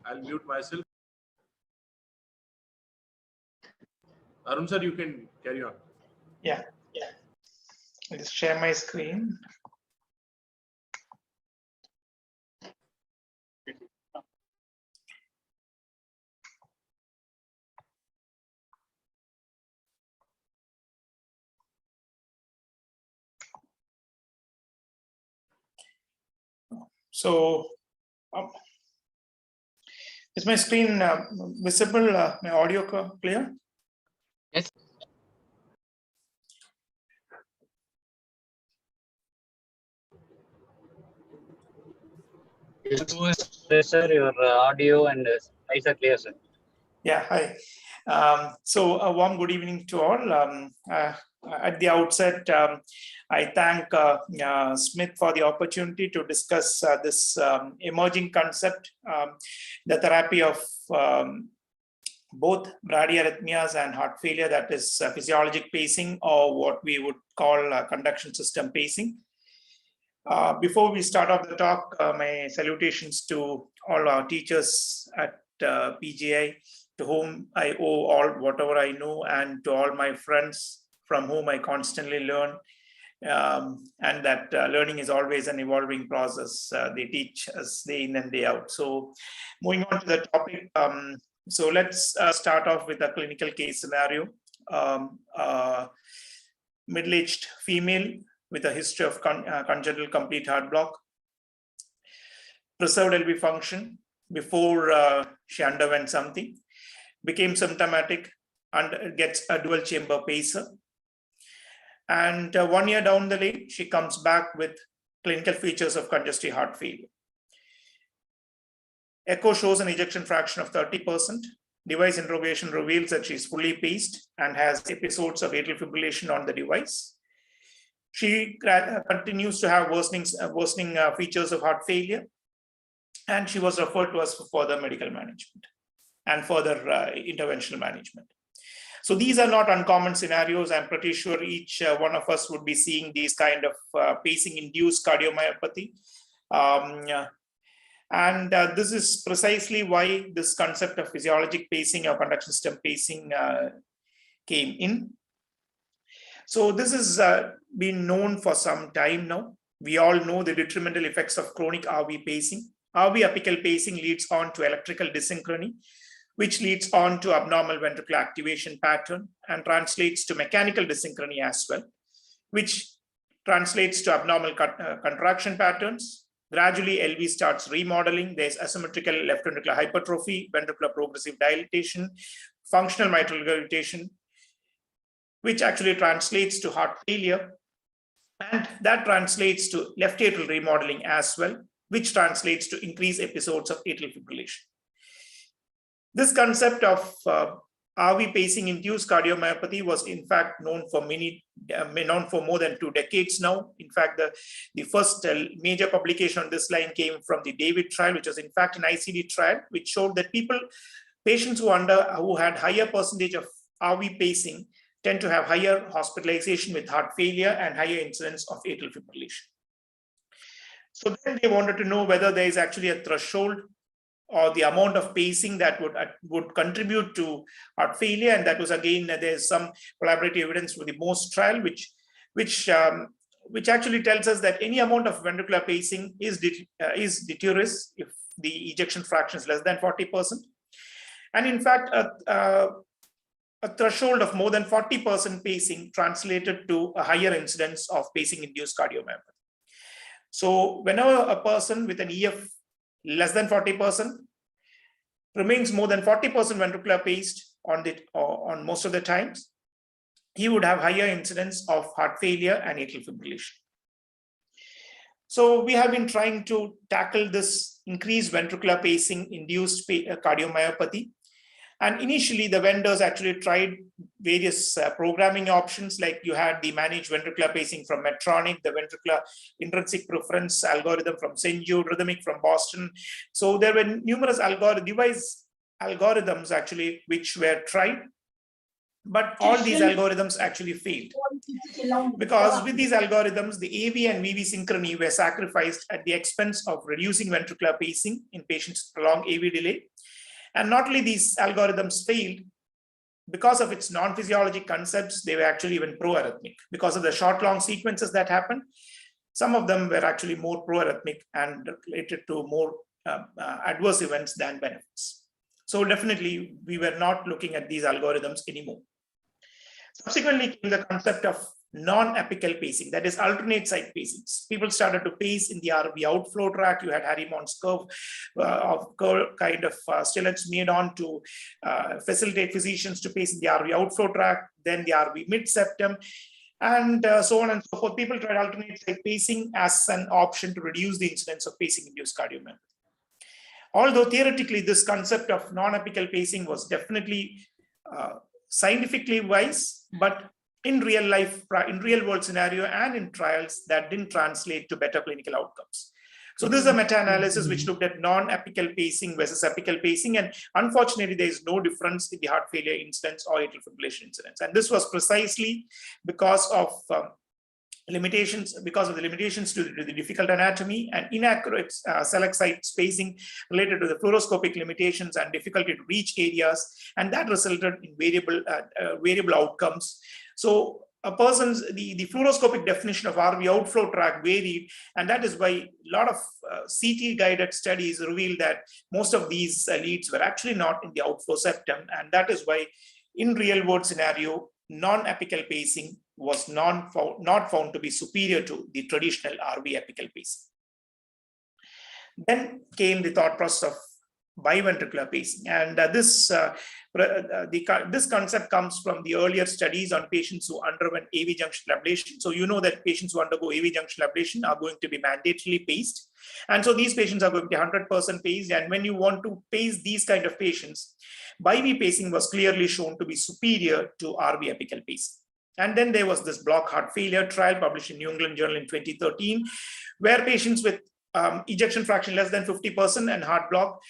I'll mute myself. Arun sir, you can carry on. Yeah. I'll just share my screen. So, is my screen visible? My audio clear? Yes. Sir, your audio and slides are clear, sir. Yeah, hi. So a warm good evening to all. At the outset, I thank Smit for the opportunity to discuss this emerging concept, the therapy of both bradyarrhythmias and heart failure, that is physiologic pacing, or what we would call conduction system pacing. Before we start off the talk, my salutations to all our teachers at PGI, to whom I owe all whatever I know, and to all my friends from whom I constantly learn, and that learning is always an evolving process. They teach us day in and day out. So moving on to the topic, so let's start off with a clinical case scenario. Middle-aged female with a history of congenital complete heart block, preserved LV function before she underwent something, became symptomatic and gets a dual chamber pacer. And 1 year down the lane, she comes back with clinical features of congestive heart failure. Echo shows an ejection fraction of 30%. Device interrogation reveals that she's fully paced and has episodes of atrial fibrillation on the device. She continues to have worsening features of heart failure, and she was referred to us for further medical management and further interventional management. So these are not uncommon scenarios. I'm pretty sure each one of us would be seeing these kind of pacing-induced cardiomyopathy. And this is precisely why this concept of physiologic pacing or conduction system pacing came in. So this has been known for some time now. We all know the detrimental effects of chronic RV pacing. RV apical pacing leads on to electrical dyssynchrony, which leads on to abnormal ventricular activation pattern and translates to mechanical dyssynchrony as well, which translates to abnormal contraction patterns. Gradually, LV starts remodeling. There's asymmetrical left ventricular hypertrophy, ventricular progressive dilatation, functional mitral regurgitation, which actually translates to heart failure. And that translates to left atrial remodeling as well, which translates to increased episodes of atrial fibrillation. This concept of RV pacing induced cardiomyopathy was in fact known for more than 2 decades now. In fact, the first major publication on this line came from the David trial, which was in fact an ICD trial, which showed that patients who had higher percentage of RV pacing tend to have higher hospitalization with heart failure and higher incidence of atrial fibrillation. So then they wanted to know whether there is actually a threshold or the amount of pacing that would contribute to heart failure. And that was, again, there's some collaborative evidence with the MOST trial, which actually tells us that any amount of ventricular pacing is deleterious if the ejection fraction is less than 40%. And in fact, a threshold of more than 40% pacing translated to a higher incidence of pacing-induced cardiomyopathy. So whenever a person with an EF less than 40% remains more than 40% ventricular paced on most of the times, he would have higher incidence of heart failure and atrial fibrillation. So we have been trying to tackle this increased ventricular pacing induced cardiomyopathy. And initially, the vendors actually tried various programming options, like you had the managed ventricular pacing from Medtronic, the ventricular intrinsic preference algorithm from St. Jude, rhythmic from Boston. So there were numerous device algorithms actually which were tried, but all these algorithms actually failed. Because with these algorithms, the AV and VV synchrony were sacrificed at the expense of reducing ventricular pacing in patients with prolonged AV delay. And not only these algorithms failed, because of its non-physiologic concepts, they were actually even pro-arrhythmic. Because of the short-long sequences that happened, some of them were actually more pro-arrhythmic and related to more adverse events than benefits. So definitely, we were not looking at these algorithms anymore. Subsequently came the concept of non-apical pacing, that is alternate site pacings. People started to pace in the RV outflow tract. You had Harriman's curve kind of stillets made on to facilitate physicians to pace in the RV outflow tract, then the RV mid-septum, and so on and so forth. People tried alternate site pacing as an option to reduce the incidence of pacing-induced cardiomyopathy. Although theoretically, this concept of non-apical pacing was definitely scientifically wise, but in real life, in real world scenario and in trials, that didn't translate to better clinical outcomes. So this is a meta-analysis which looked at non-apical pacing versus apical pacing. And unfortunately, there is no difference in the heart failure incidence or atrial fibrillation incidence. And this was precisely because of limitations, because of the limitations to the difficult anatomy and inaccurate select site spacing related to the fluoroscopic limitations and difficulty to reach areas. And that resulted in variable outcomes. So a person's, the fluoroscopic definition of RV outflow tract varied, and that is why a lot of CT guided studies revealed that most of these leads were actually not in the outflow septum, and that is why in real world scenario, non-apical pacing was not found to be superior to the traditional RV apical pacing. Then came the thought process of biventricular pacing, and this concept comes from the earlier studies on patients who underwent AV junction ablation. So you know that patients who undergo AV junction ablation are going to be mandatorily paced, and so these patients are going to be 100% paced. And when you want to pace these kind of patients, BiV pacing was clearly shown to be superior to RV apical pacing. And then there was this block heart failure trial published in New England Journal in 2013, where patients with ejection fraction less than 50% and heart block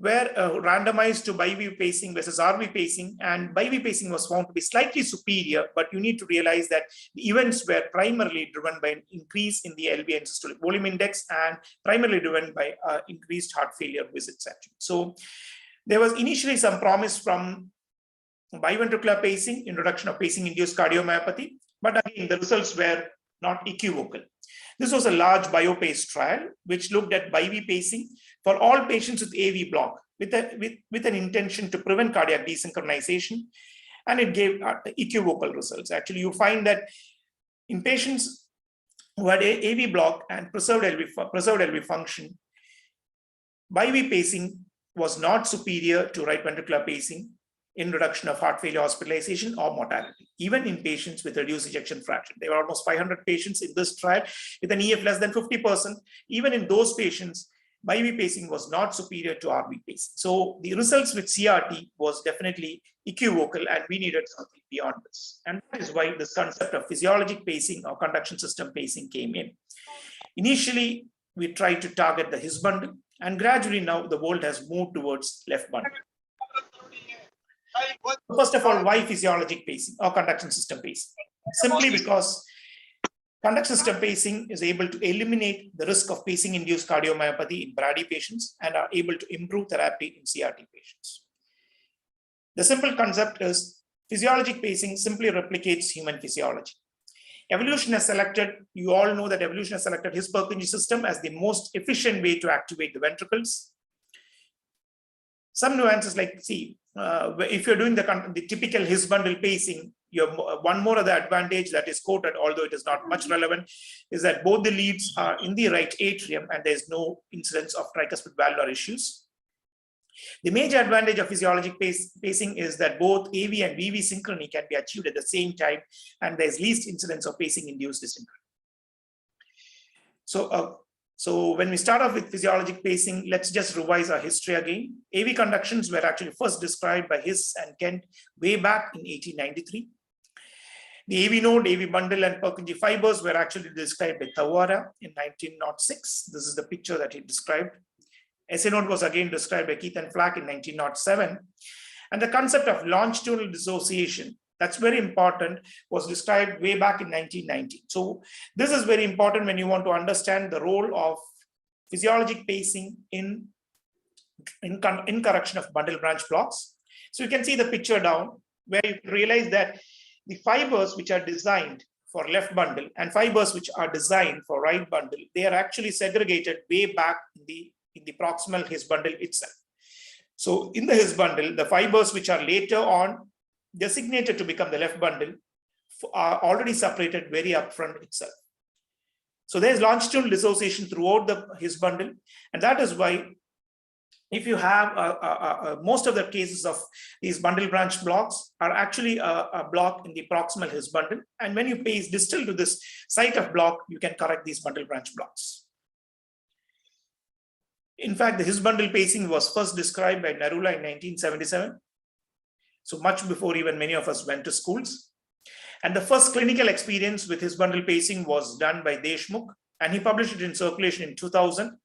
were randomized to BiV pacing versus RV pacing, and BiV pacing was found to be slightly superior, but you need to realize that the events were primarily driven by an increase in the LV and systolic volume index and primarily driven by increased heart failure visits actually. So there was initially some promise from biventricular pacing, introduction of pacing-induced cardiomyopathy, but again, the results were not equivocal. This was a large BioPace trial, which looked at BiV pacing for all patients with AV block with an intention to prevent cardiac desynchronization, and it gave equivocal results. Actually, you find that in patients who had AV block and preserved LV function, BiV pacing was not superior to right ventricular pacing in reduction of heart failure hospitalization or mortality, even in patients with reduced ejection fraction. There were almost 500 patients in this trial with an EF less than 50%. Even in those patients, BiV pacing was not superior to RV pacing. So the results with CRT was definitely equivocal, and we needed something beyond this. And that is why this concept of physiologic pacing or conduction system pacing came in. Initially, we tried to target the His bundle, and gradually now the world has moved towards left bundle. First of all, why physiologic pacing or conduction system pacing? Simply because conduction system pacing is able to eliminate the risk of pacing-induced cardiomyopathy in Brady patients and are able to improve therapy in CRT patients. The simple concept is physiologic pacing simply replicates human physiology. Evolution has selected, you all know that evolution has selected His Purkinje system as the most efficient way to activate the ventricles. Some nuances like, see, if you're doing the typical His bundle pacing, you have one more other advantage that is quoted, although it is not much relevant, is that both the leads are in the right atrium and there's no incidence of tricuspid valvular issues. The major advantage of physiologic pacing is that both AV and VV synchrony can be achieved at the same time, and there's least incidence of pacing-induced dysynchrony. So when we start off with physiologic pacing, let's just revise our history again. AV conductions were actually first described by Hiss and Kent way back in 1893. The AV node, AV bundle, and Purkinje fibers were actually described by Tawara in 1906. This is the picture that he described. SA node was again described by Keith and Flack in 1907. And the concept of longitudinal dissociation That's very important, was described way back in 1990. So this is very important when you want to understand the role of physiologic pacing in correction of bundle branch blocks. So you can see the picture down where you realize that the fibers which are designed for left bundle and fibers which are designed for right bundle, they are actually segregated way back in the proximal His bundle itself. So in the His bundle, the fibers which are later on designated to become the left bundle are already separated very upfront itself. So there's longitudinal dissociation throughout the His bundle, and that is why if you have most of the cases of these bundle branch blocks are actually a block in the proximal His bundle, and when you pace distal to this site of block, you can correct these bundle branch blocks. In fact, the His bundle pacing was first described by Narula in 1977, so much before even many of us went to schools. And the first clinical experience with His bundle pacing was done by Deshmukh, and he published it in Circulation in 2000,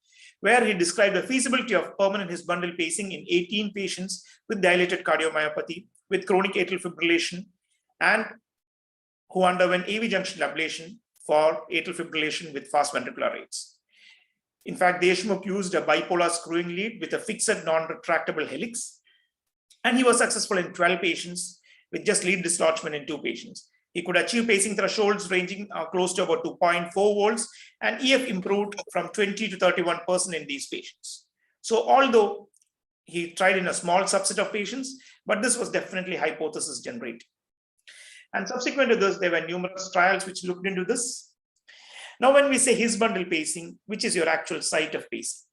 where he described the feasibility of permanent His bundle pacing in 18 patients with dilated cardiomyopathy, with chronic atrial fibrillation, and who underwent AV junction ablation for atrial fibrillation with fast ventricular rates. In fact, Deshmukh used a bipolar screwing lead with a fixed non-retractable helix, and he was successful in 12 patients with just lead dislodgement in 2 patients. He could achieve pacing thresholds ranging close to about 2.4 volts, and EF improved from 20 to 31% in these patients. So although he tried in a small subset of patients, but this was definitely hypothesis generating. And subsequent to this, there were numerous trials which looked into this. Now, when we say His bundle pacing, which is your actual site of pacing?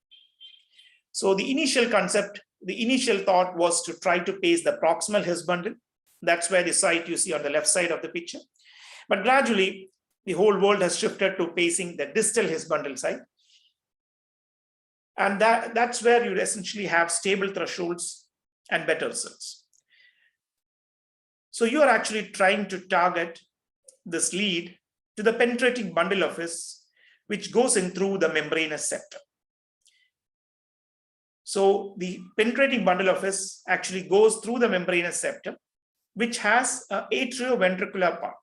So the initial concept, the initial thought was to try to pace the proximal His bundle. That's where the site you see on the left side of the picture. But gradually, the whole world has shifted to pacing the distal His bundle site. And that's where you essentially have stable thresholds and better results. So you are actually trying to target this lead to the penetrating bundle of His, which goes in through the membranous septum. So the penetrating bundle of His actually goes through the membranous septum, which has an atrioventricular part.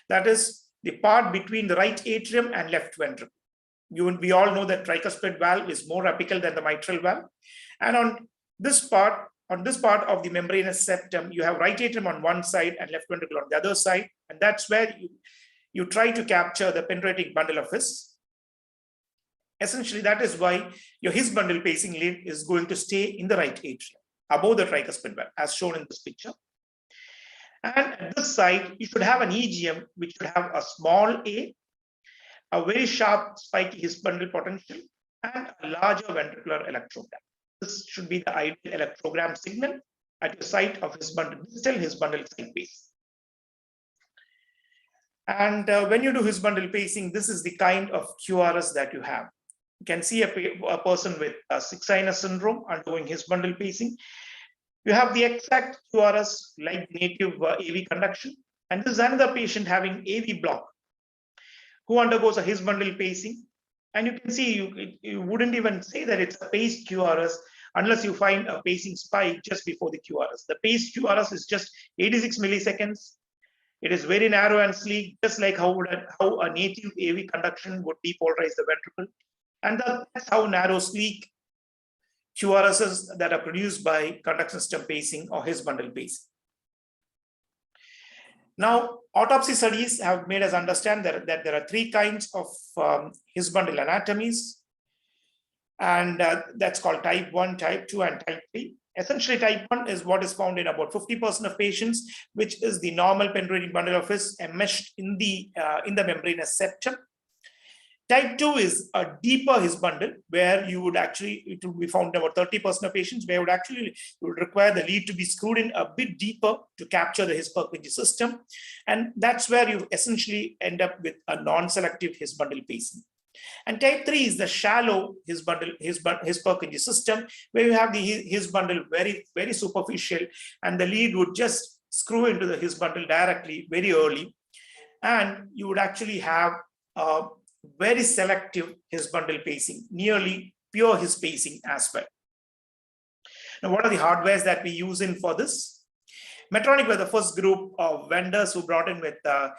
That is the part between the right atrium and left ventricle. We all know that tricuspid valve is more apical than the mitral valve. And on this part of the membranous septum, you have right atrium on one side and left ventricle on the other side. And that's where you try to capture the penetrating bundle of His. Essentially, that is why your His bundle pacing lead is going to stay in the right atrium, above the tricuspid valve, as shown in this picture. And at this side, you should have an EGM, which should have a small a very sharp spiky His bundle potential, and a larger ventricular electrogram. This should be the ideal electrogram signal at the site of His bundle, distal His bundle site base. And when you do His bundle pacing, this is the kind of QRS that you have. You can see a person with sick sinus syndrome undergoing His bundle pacing. You have the exact QRS like native AV conduction. And this is another patient having AV block who undergoes a His bundle pacing. And you can see you wouldn't even say that it's a paced QRS unless you find a pacing spike just before the QRS. The paced QRS is just 86 milliseconds. It is very narrow and sleek, just like how a native AV conduction would depolarize the ventricle. And that's how narrow, sleek QRSs that are produced by conduction system pacing or His bundle pacing. Now, autopsy studies have made us understand that there are 3 kinds of His bundle anatomies, and that's called type 1, type 2, and type 3. Essentially, type 1 is what is found in about 50% of patients, which is the normal penetrating bundle of His enmeshed in the membranous septum. Type 2 is a deeper His bundle, where you would actually, it will be found in about 30% of patients, where you would require the lead to be screwed in a bit deeper to capture the His Purkinje system. And that's where you essentially end up with a non-selective His bundle pacing. And type 3 is the shallow His Purkinje system, where you have the His bundle very, very superficial, and the lead would just screw into the His bundle directly very early. And you would actually have a very selective His bundle pacing, nearly pure His pacing as well. Now, what are the hardwares that we use for this? Medtronic were the first group of vendors who brought in with the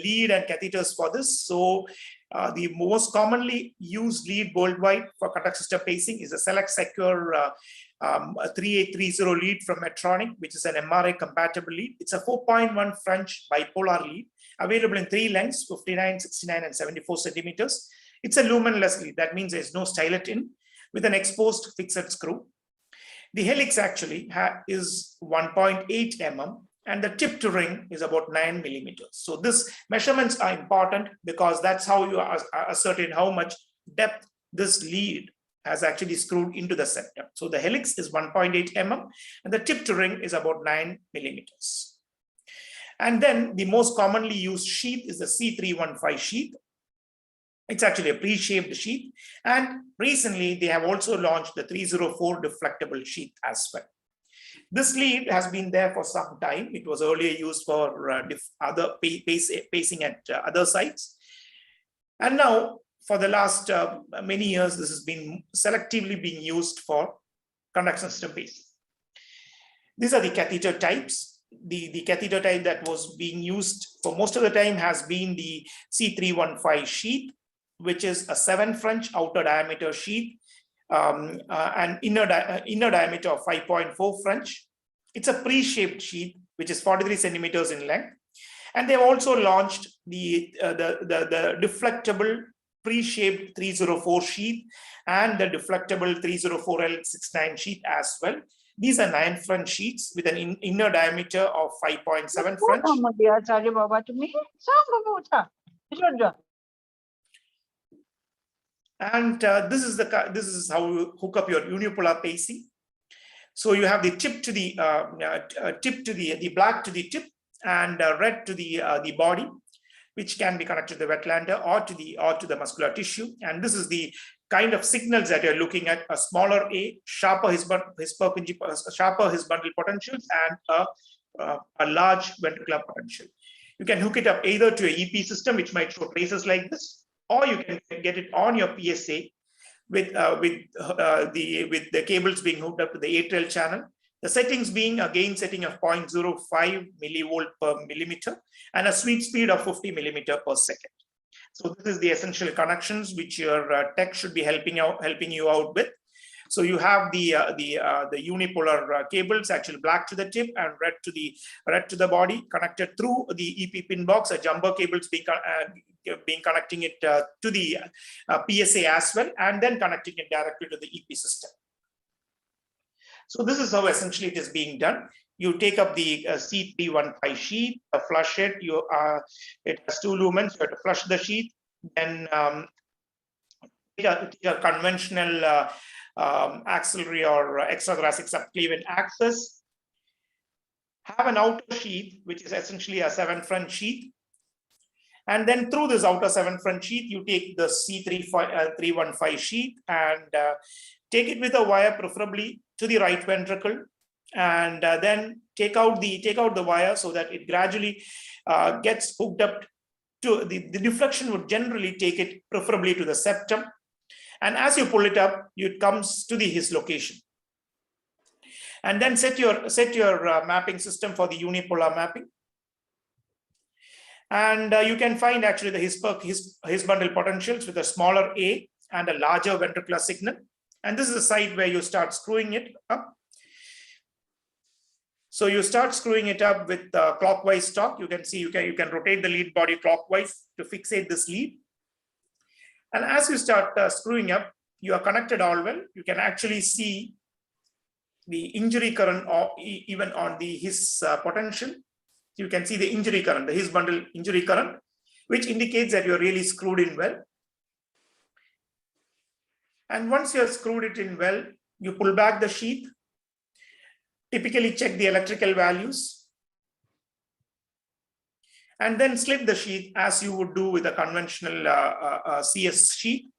lead and catheters for this. So the most commonly used lead worldwide for conduct system pacing is a Select Secure 3830 lead from Medtronic, which is an MRI compatible lead. It's a 4.1 French bipolar lead, available in 3 lengths, 59, 69, and 74 centimeters. It's a lumenless lead. That means there's no stylet in, with an exposed fixed screw. The helix actually is 1.8 mm, and the tip to ring is about 9 millimeters. So these measurements are important because that's how you ascertain how much depth this lead has actually screwed into the septum. So the helix is 1.8 mm, and the tip to ring is about 9 millimeters. And then the most commonly used sheath is the C315 sheath. It's actually a pre-shaped sheath. And recently, they have also launched the 304 deflectable sheath as well. This lead has been there for some time. It was earlier used for other pacing at other sites. And now, for the last many years, this has been selectively being used for conduction system pacing. These are the catheter types. The catheter type that was being used for most of the time has been the C315 sheath, which is a 7 French outer diameter sheath and inner diameter of 5.4 French. It's a pre-shaped sheath, which is 43 centimeters in length. And they've also launched the deflectable pre-shaped 304 sheath and the deflectable 304L69 sheath as well. These are 9 French sheets with an inner diameter of 5.7 French. And this is how you hook up your unipolar pacing. So you have the tip to the black to the tip and red to the body, which can be connected to the wetlander or to the muscular tissue. And this is the kind of signals that you're looking at: a smaller A, sharper his bundle potentials, and a large ventricular potential. You can hook it up either to a EP system, which might show traces like this, or you can get it on your PSA with the cables being hooked up to the atrial channel. The settings being a gain setting of 0.05 millivolt per millimeter and a sweep speed of 50 millimeter per second. So this is the essential connections which your tech should be helping you out with. So you have the unipolar cables, actually black to the tip and red to the body, connected through the EP pin box. A jumper cables being connecting it to the PSA as well, and then connecting it directly to the EP system. So this is how essentially it is being done. You take up the C315 sheath, flush it. It has 2 lumens. You have to flush the sheath. Then take a conventional axillary or extrathoracic subclavian access. Have an outer sheath, which is essentially a 7 French sheath. And then through this outer 7 French sheath, you take the C315 sheath and take it with a wire, preferably to the right ventricle, and then take out the wire so that it gradually gets hooked up to the deflection. Would generally take it preferably to the septum, and as you pull it up, it comes to the his location. And then set your mapping system for the unipolar mapping. And you can find actually the his bundle potentials with a smaller A and a larger ventricular signal. And this is the site where you start screwing it up. So you start screwing it up with clockwise torque. You can see you can rotate the lead body clockwise to fixate this lead. And as you start screwing up, you are connected all well. You can actually see the injury current, or even on his potential. You can see the injury current, the his bundle injury current, which indicates that you're really screwed in well. And once you have screwed it in well, you pull back the sheath, typically check the electrical values, and then slip the sheath as you would do with a conventional CS sheath,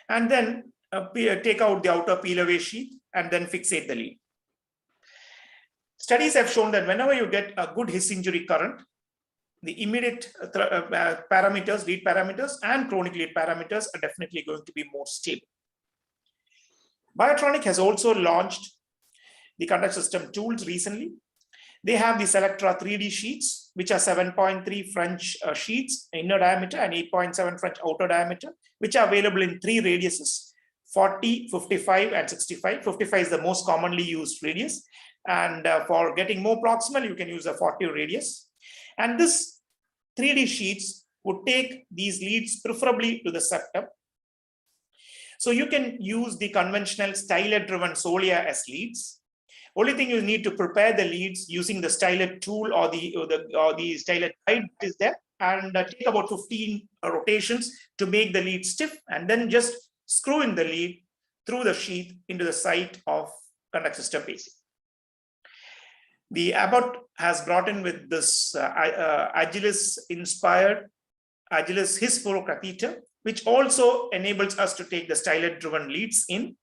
and then take out the outer peel away sheath and then fixate the lead. Studies have shown that whenever you get a good his injury current, the immediate parameters, lead parameters and chronic lead parameters are definitely going to be more stable. Biotronic has also launched the conduct system tools recently. They have the Selectra 3D sheets, which are 7.3 French sheets, inner diameter, and 8.7 French outer diameter, which are available in 3 radiuses, 40, 55, and 65. 55 is the most commonly used radius. And for getting more proximal, you can use a 40 radius. And this 3D sheets would take these leads preferably to the septum. So you can use the conventional stylet-driven solia as leads. Only thing you need to prepare the leads using the stylet tool or the stylet guide is there, and take about 15 rotations to make the lead stiff, and then just screw in the lead through the sheath into the site of conduct system pacing. The Abbott has brought in with this Agilis-inspired Agilis Hisporo catheter, which also enables us to take the stylet-driven leads in.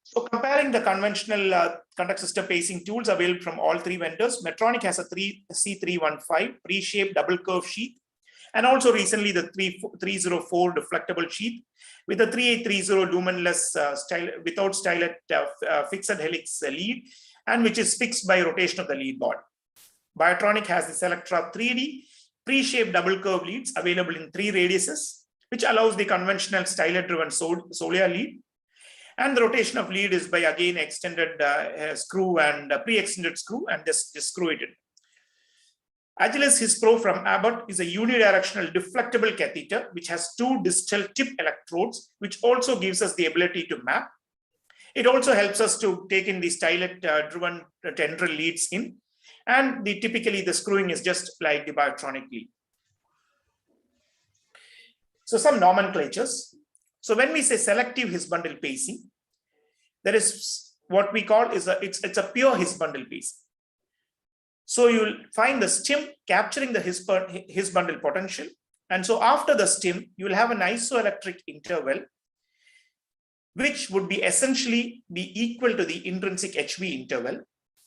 So comparing the conventional conduct system pacing tools available from all 3 vendors, Medtronic has a C315 pre-shaped double curve sheath, and also recently the 304 deflectable sheath with the 3830 lumenless without stylet fixed helix lead, and which is fixed by rotation of the lead body. Biotronic has the Selectra 3D pre-shaped double curve leads available in 3 radiuses, which allows the conventional stylet-driven solia lead. And the rotation of lead is by again extended screw and pre-extended screw, and just screw it in. Agilis Hispro from Abbott is a unidirectional deflectable catheter which has 2 distal tip electrodes, which also gives us the ability to map. It also helps us to take in the stylet-driven tendril leads in, and typically the screwing is just like the Biotronic lead. So some nomenclatures. So when we say selective His bundle pacing, there is what we call it's a pure His bundle pacing. So you'll find the stim capturing the His bundle potential, and so after the stim, you will have an isoelectric interval, which would be essentially be equal to the intrinsic HV interval,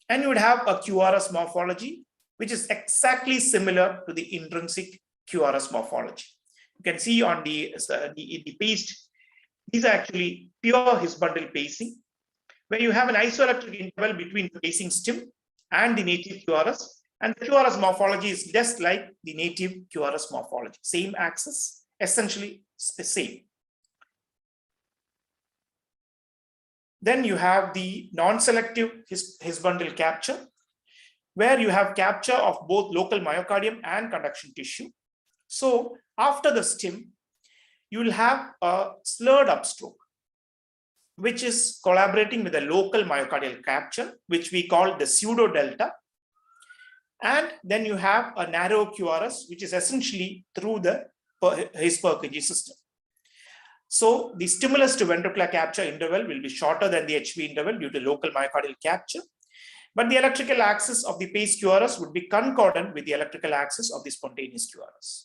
and you would have a QRS morphology, which is exactly similar to the intrinsic QRS morphology. You can see on the paste, these are actually pure His bundle pacing, where you have an isoelectric interval between the pacing stim and the native QRS, and the QRS morphology is just like the native QRS morphology, same axis, essentially the same. Then you have the non-selective His bundle capture, where you have capture of both local myocardium and conduction tissue. So after the stim, you will have a slurred upstroke, which is collaborating with a local myocardial capture, which we call the pseudo delta. And then you have a narrow QRS, which is essentially through the His Purkinje system. So the stimulus to ventricular capture interval will be shorter than the HV interval due to local myocardial capture, but the electrical axis of the pace QRS would be concordant with the electrical axis of the spontaneous QRS.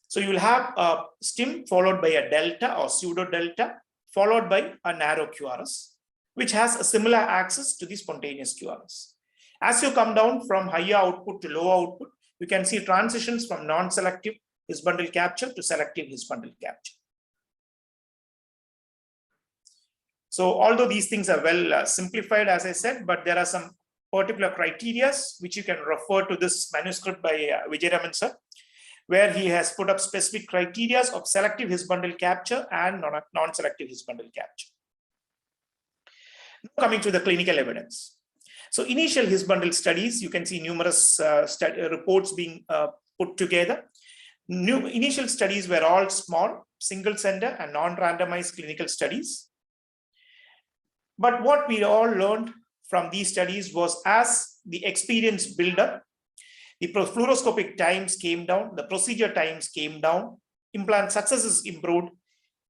So you will have a stim followed by a delta or pseudo delta, followed by a narrow QRS, which has a similar axis to the spontaneous QRS. As you come down from higher output to lower output, you can see transitions from non-selective His bundle capture to selective His bundle capture. So although these things are well simplified, as I said, but there are some particular criteria which you can refer to this manuscript by Vijayaraman sir, where he has put up specific criteria of selective His bundle capture and non-selective His bundle capture. Now coming to the clinical evidence. So initial His bundle studies, you can see numerous reports being put together. Initial studies were all small, single center and non-randomized clinical studies. But what we all learned from these studies was, as the experience built up, the fluoroscopic times came down, the procedure times came down, implant successes improved,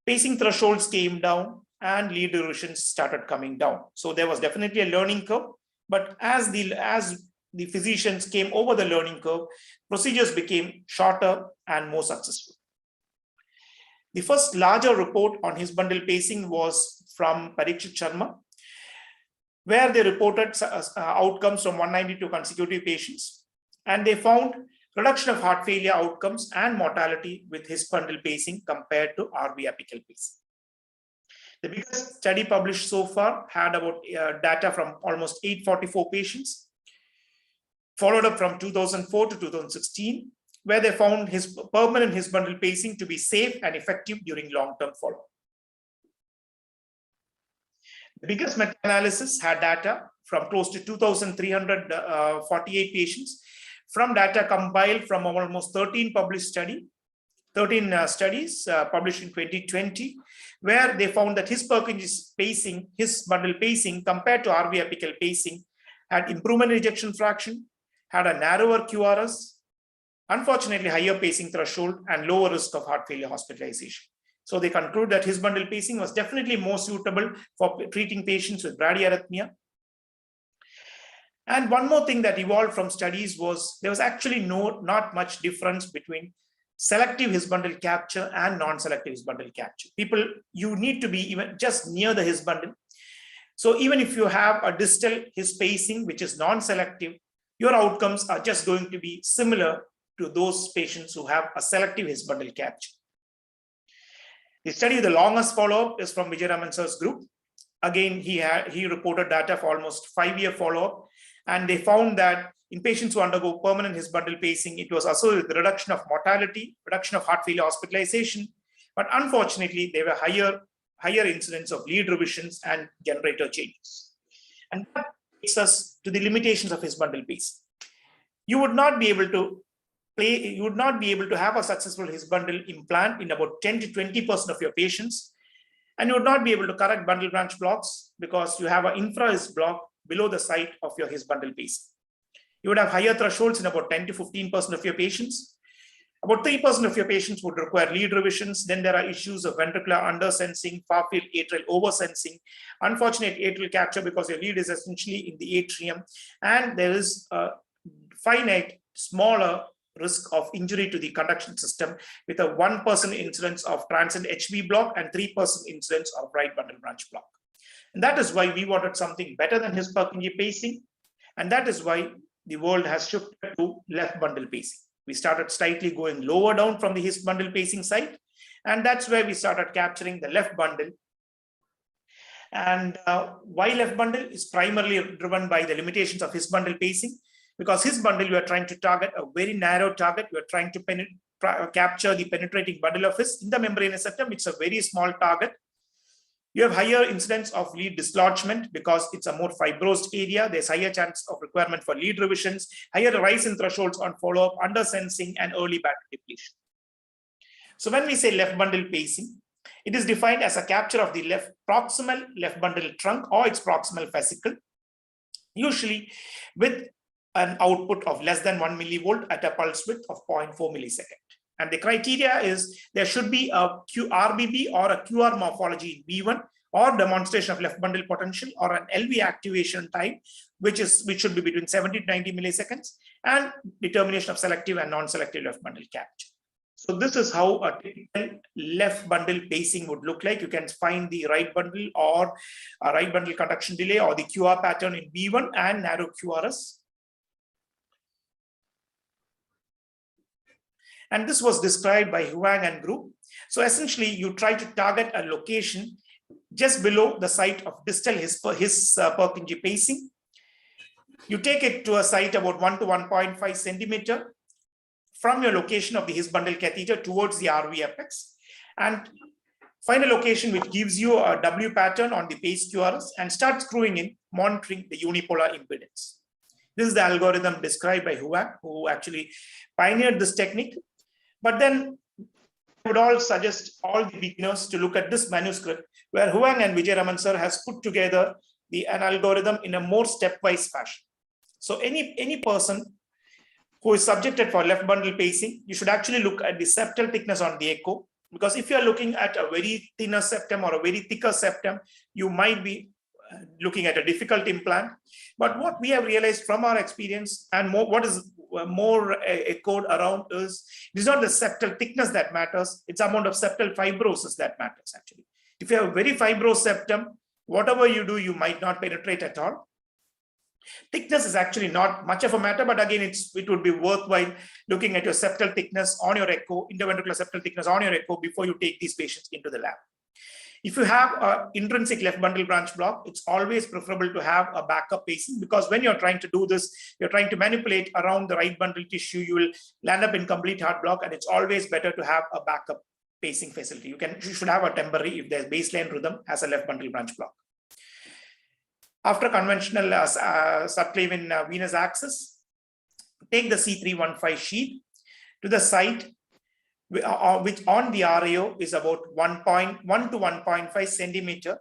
pacing thresholds came down, and lead durations started coming down. So there was definitely a learning curve, but as the physicians came over the learning curve, procedures became shorter and more successful. The first larger report on His bundle pacing was from Parikshit Sharma, where they reported outcomes from 192 consecutive patients, and they found reduction of heart failure outcomes and mortality with His bundle pacing compared to RV apical pacing. The biggest study published so far had about data from almost 844 patients, followed up from 2004 to 2016, where they found his permanent his bundle pacing to be safe and effective during long-term follow-up. The biggest meta-analysis had data from close to 2,348 patients from data compiled from almost 13 studies published in 2020, where they found that his Purkinje's pacing, his bundle pacing compared to RV apical pacing had improvement in ejection fraction, had a narrower QRS, unfortunately higher pacing threshold, and lower risk of heart failure hospitalization. So they conclude that his bundle pacing was definitely more suitable for treating patients with bradyarrhythmia. And one more thing that evolved from studies was there was actually not much difference between selective his bundle capture and non-selective his bundle capture. People, you need to be even just near the his bundle. So even if you have a distal his pacing, which is non-selective, your outcomes are just going to be similar to those patients who have a selective his bundle capture. The study with the longest follow-up is from Vijay Raman sir's group. Again, he reported data for almost 5-year follow-up, and they found that in patients who undergo permanent his bundle pacing, it was associated with the reduction of mortality, reduction of heart failure hospitalization, but unfortunately, there were higher incidence of lead revisions and generator changes. And that takes us to the limitations of his bundle pacing. You would not be able to have a successful his bundle implant in about 10 to 20% of your patients. And you would not be able to correct bundle branch blocks because you have an infra his block below the site of your his bundle pacing. You would have higher thresholds in about 10 to 15% of your patients. About 3% of your patients would require lead revisions. Then there are issues of ventricular undersensing, far-field atrial oversensing, unfortunate atrial capture because your lead is essentially in the atrium. And there is a finite, smaller risk of injury to the conduction system with a 1% incidence of transient HB block and 3% incidence of right bundle branch block. And that is why we wanted something better than his Purkinje pacing. And that is why the world has shifted to left bundle pacing. We started slightly going lower down from the his bundle pacing site. And that's where we started capturing the left bundle. And why left bundle is primarily driven by the limitations of his bundle pacing. Because his bundle, you are trying to target a very narrow target. You are trying to capture the penetrating bundle of his in the membranous septum. It's a very small target. You have higher incidence of lead dislodgement because it's a more fibrosed area. There's higher chance of requirement for lead revisions, higher rise in thresholds on follow-up, undersensing, and early battery depletion. So when we say left bundle pacing, it is defined as a capture of the proximal left bundle trunk or its proximal fascicle, usually with an output of less than 1 millivolt at a pulse width of 0.4 millisecond. And the criteria is there should be a RBB or a QR morphology in V1 or demonstration of left bundle potential or an LV activation time, which should be between 70 to 90 milliseconds, and determination of selective and non-selective left bundle capture. So this is how a typical left bundle pacing would look like. You can find the right bundle or a right bundle conduction delay or the QR pattern in V1 and narrow QRS. And this was described by Huang and group. So essentially, you try to target a location just below the site of distal his Purkinje pacing. You take it to a site about 1 to 1.5 centimeter from your location of the his bundle catheter towards the RV apex, and find a location which gives you a W pattern on the pace QRS and start screwing in, monitoring the unipolar impedance. This is the algorithm described by Huang, who actually pioneered this technique. But then I would all suggest all the beginners to look at this manuscript where Huang and Vijay Raman sir has put together an algorithm in a more stepwise fashion. So any person who is subjected for left bundle pacing, you should actually look at the septal thickness on the echo, because if you are looking at a very thinner septum or a very thicker septum, you might be looking at a difficult implant. But what we have realized from our experience and what is more echoed around is it is not the septal thickness that matters, it's the amount of septal fibrosis that matters actually. If you have a very fibrous septum, whatever you do, you might not penetrate at all. Thickness is actually not much of a matter, but again, it would be worthwhile looking at your septal thickness on your echo, interventricular septal thickness on your echo before you take these patients into the lab. If you have an intrinsic left bundle branch block, it's always preferable to have a backup pacing, because when you're trying to do this, you're trying to manipulate around the right bundle tissue, you will land up in complete heart block, and it's always better to have a backup pacing facility. You should have a temporary if there's baseline rhythm as a left bundle branch block. After conventional subclavian venous access, take the C315 sheath to the site which on the RAO is about 1.1 to 1.5 centimeter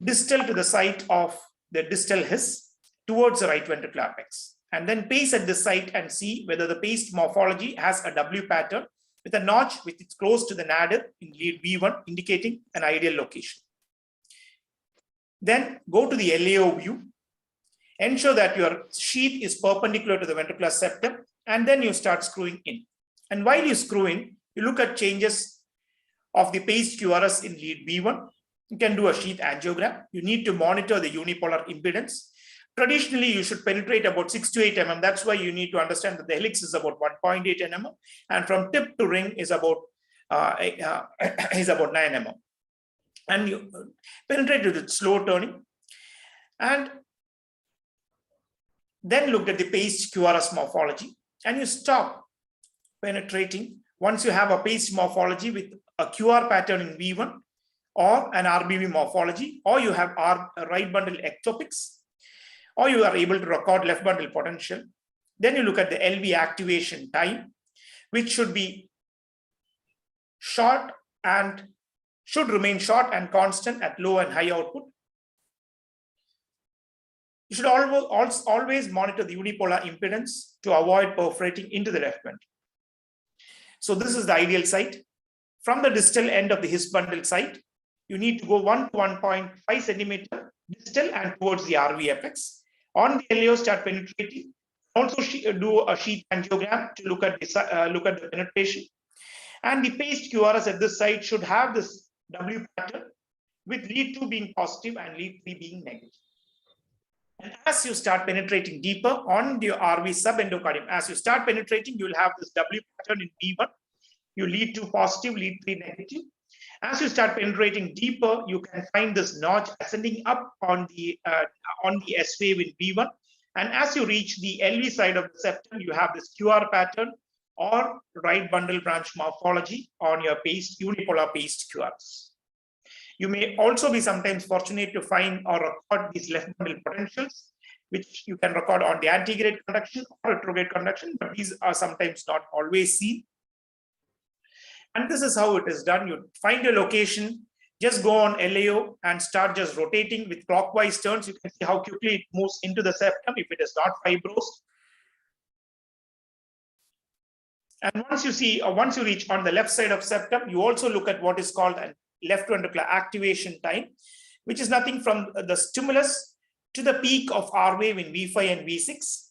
distal to the site of the distal his towards the right ventricular apex, and then pace at this site and see whether the paced morphology has a W pattern with a notch which is close to the nadir in lead V1, indicating an ideal location. Then go to the LAO view, ensure that your sheath is perpendicular to the ventricular septum, and then you start screwing in. And while you screw in, you look at changes of the paced QRS in lead V1. You can do a sheath angiogram. You need to monitor the unipolar impedance. Traditionally, you should penetrate about 6 to 8 mm. That's why you need to understand that the helix is about 1.8 mm, and from tip to ring is about 9 mm. And you penetrate with slow turning, and then look at the paced QRS morphology, and you stop penetrating once you have a paced morphology with a QR pattern in V1 or an RBV morphology, or you have right bundle ectopics, or you are able to record left bundle potential. Then you look at the LV activation time, which should be short and should remain short and constant at low and high output. You should always monitor the unipolar impedance to avoid perforating into the left ventricle. So this is the ideal site. From the distal end of the his bundle site, you need to go 1 to 1.5 centimeter distal and towards the RV apex. On the LAO, start penetrating. Also do a sheath angiogram to look at the penetration. And the paced QRS at this site should have this W pattern, with lead 2 being positive and lead 3 being negative. And as you start penetrating deeper on the RV subendocardium, as you start penetrating, you will have this W pattern in V1. You lead 2 positive, lead 3 negative. As you start penetrating deeper, you can find this notch ascending up on the S wave in V1. And as you reach the LV side of the septum, you have this QR pattern or right bundle branch morphology on your unipolar paced QRS. You may also be sometimes fortunate to find or record these left bundle potentials, which you can record on the antegrade conduction or retrograde conduction, but these are sometimes not always seen. And this is how it is done. You find your location, just go on LAO and start just rotating with clockwise turns. You can see how quickly it moves into the septum if it is not fibrosed. And once you reach on the left side of septum, you also look at what is called an left ventricular activation time, which is nothing from the stimulus to the peak of R wave in V5 and V6.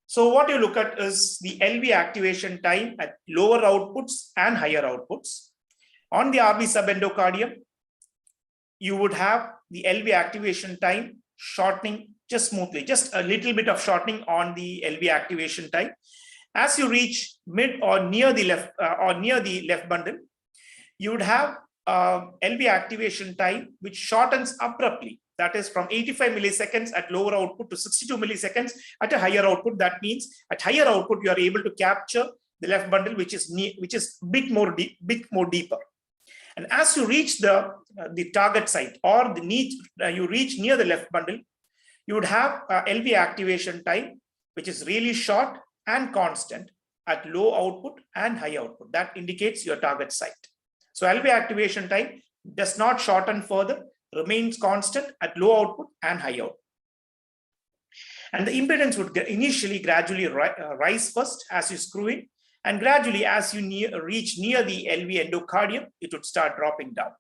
So what you look at is the LV activation time at lower outputs and higher outputs. On the RV subendocardium, you would have the LV activation time shortening just smoothly, just a little bit of shortening on the LV activation time. As you reach mid or near the left bundle, you would have LV activation time which shortens abruptly. That is from 85 milliseconds at lower output to 62 milliseconds at a higher output. That means at higher output, you are able to capture the left bundle, which is bit more deeper. And as you reach the target site or you reach near the left bundle, you would have LV activation time, which is really short and constant at low output and high output. That indicates your target site. So LV activation time does not shorten further, remains constant at low output and high output. And the impedance would initially gradually rise first as you screw in, and gradually as you reach near the LV endocardium, it would start dropping down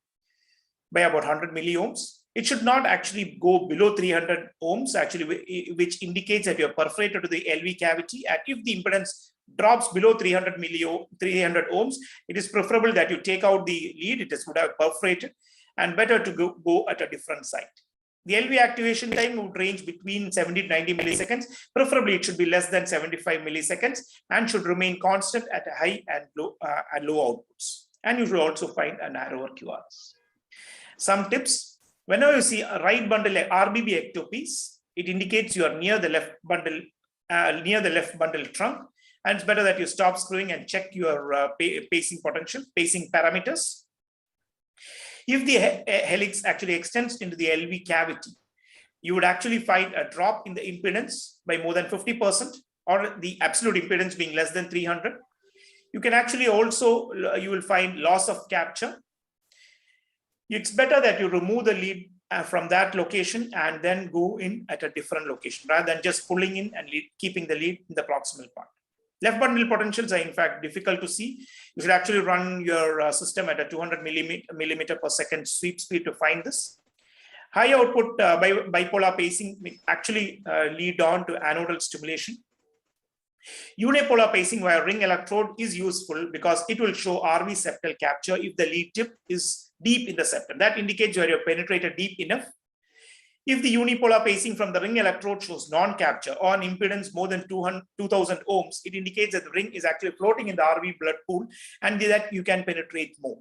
by about 100 milliohms. It should not actually go below 300 ohms, actually, which indicates that you're perforated to the LV cavity. And if the impedance drops below 300 ohms, it is preferable that you take out the lead. It would have perforated, and better to go at a different site. The LV activation time would range between 70 to 90 milliseconds. Preferably, it should be less than 75 milliseconds and should remain constant at a high and low outputs. And you should also find a narrower QRS. Some tips: whenever you see a right bundle RBB ectopies, it indicates you are near the left bundle trunk, and it's better that you stop screwing and check your pacing potential, pacing parameters. If the helix actually extends into the LV cavity, you would actually find a drop in the impedance by more than 50%, or the absolute impedance being less than 300. You can actually also, you will find loss of capture. It's better that you remove the lead from that location and then go in at a different location, rather than just pulling in and keeping the lead in the proximal part. Left bundle potentials are in fact difficult to see. You should actually run your system at a 200 millimeter per second sweep speed to find this. High output bipolar pacing may actually lead on to anodal stimulation. Unipolar pacing via ring electrode is useful because it will show RV septal capture if the lead tip is deep in the septum. That indicates where you're penetrated deep enough. If the unipolar pacing from the ring electrode shows non-capture or an impedance more than 2000 ohms, it indicates that the ring is actually floating in the RV blood pool and that you can penetrate more.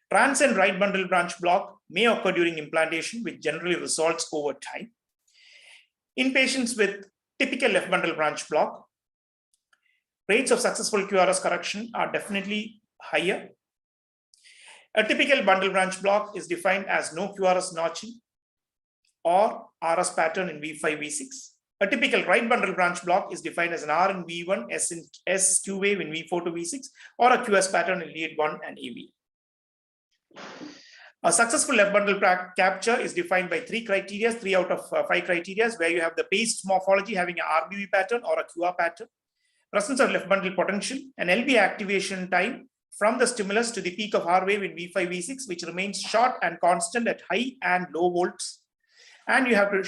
Transient right bundle branch block may occur during implantation, which generally resolves over time. In patients with typical left bundle branch block, rates of successful QRS correction are definitely higher. A typical bundle branch block is defined as no QRS notching or RS pattern in V5, V6. A typical right bundle branch block is defined as an R in V1, S Q wave in V4 to V6, or a QS pattern in lead 1 and AV. A successful left bundle capture is defined by 3 criteria, 3 out of 5 criteria, where you have the paced morphology having an RBV pattern or a QR pattern, presence of left bundle potential, and LV activation time from the stimulus to the peak of R wave in V5, V6, which remains short and constant at high and low volts. And you have to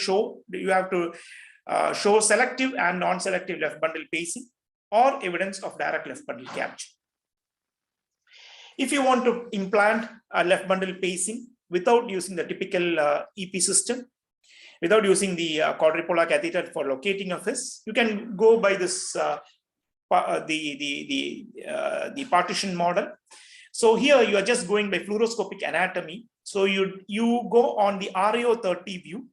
show selective and non-selective left bundle pacing or evidence of direct left bundle capture. If you want to implant a left bundle pacing without using the typical EP system, without using the quadripolar catheter for locating a fist, you can go by this the partition model. So here you are just going by fluoroscopic anatomy. So you go on the RAO30 view.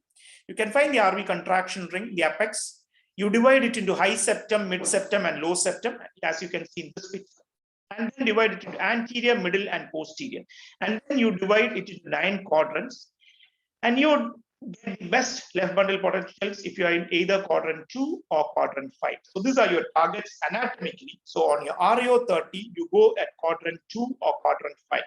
You can find the RV contraction ring, the apex. You divide it into high septum, mid septum, and low septum, as you can see in this picture. And then divide it into anterior, middle, and posterior. And then you divide it into 9 quadrants. And you get the best left bundle potentials if you are in either quadrant 2 or quadrant 5. So these are your targets anatomically. So on your RAO30, you go at quadrant 2 or quadrant 5.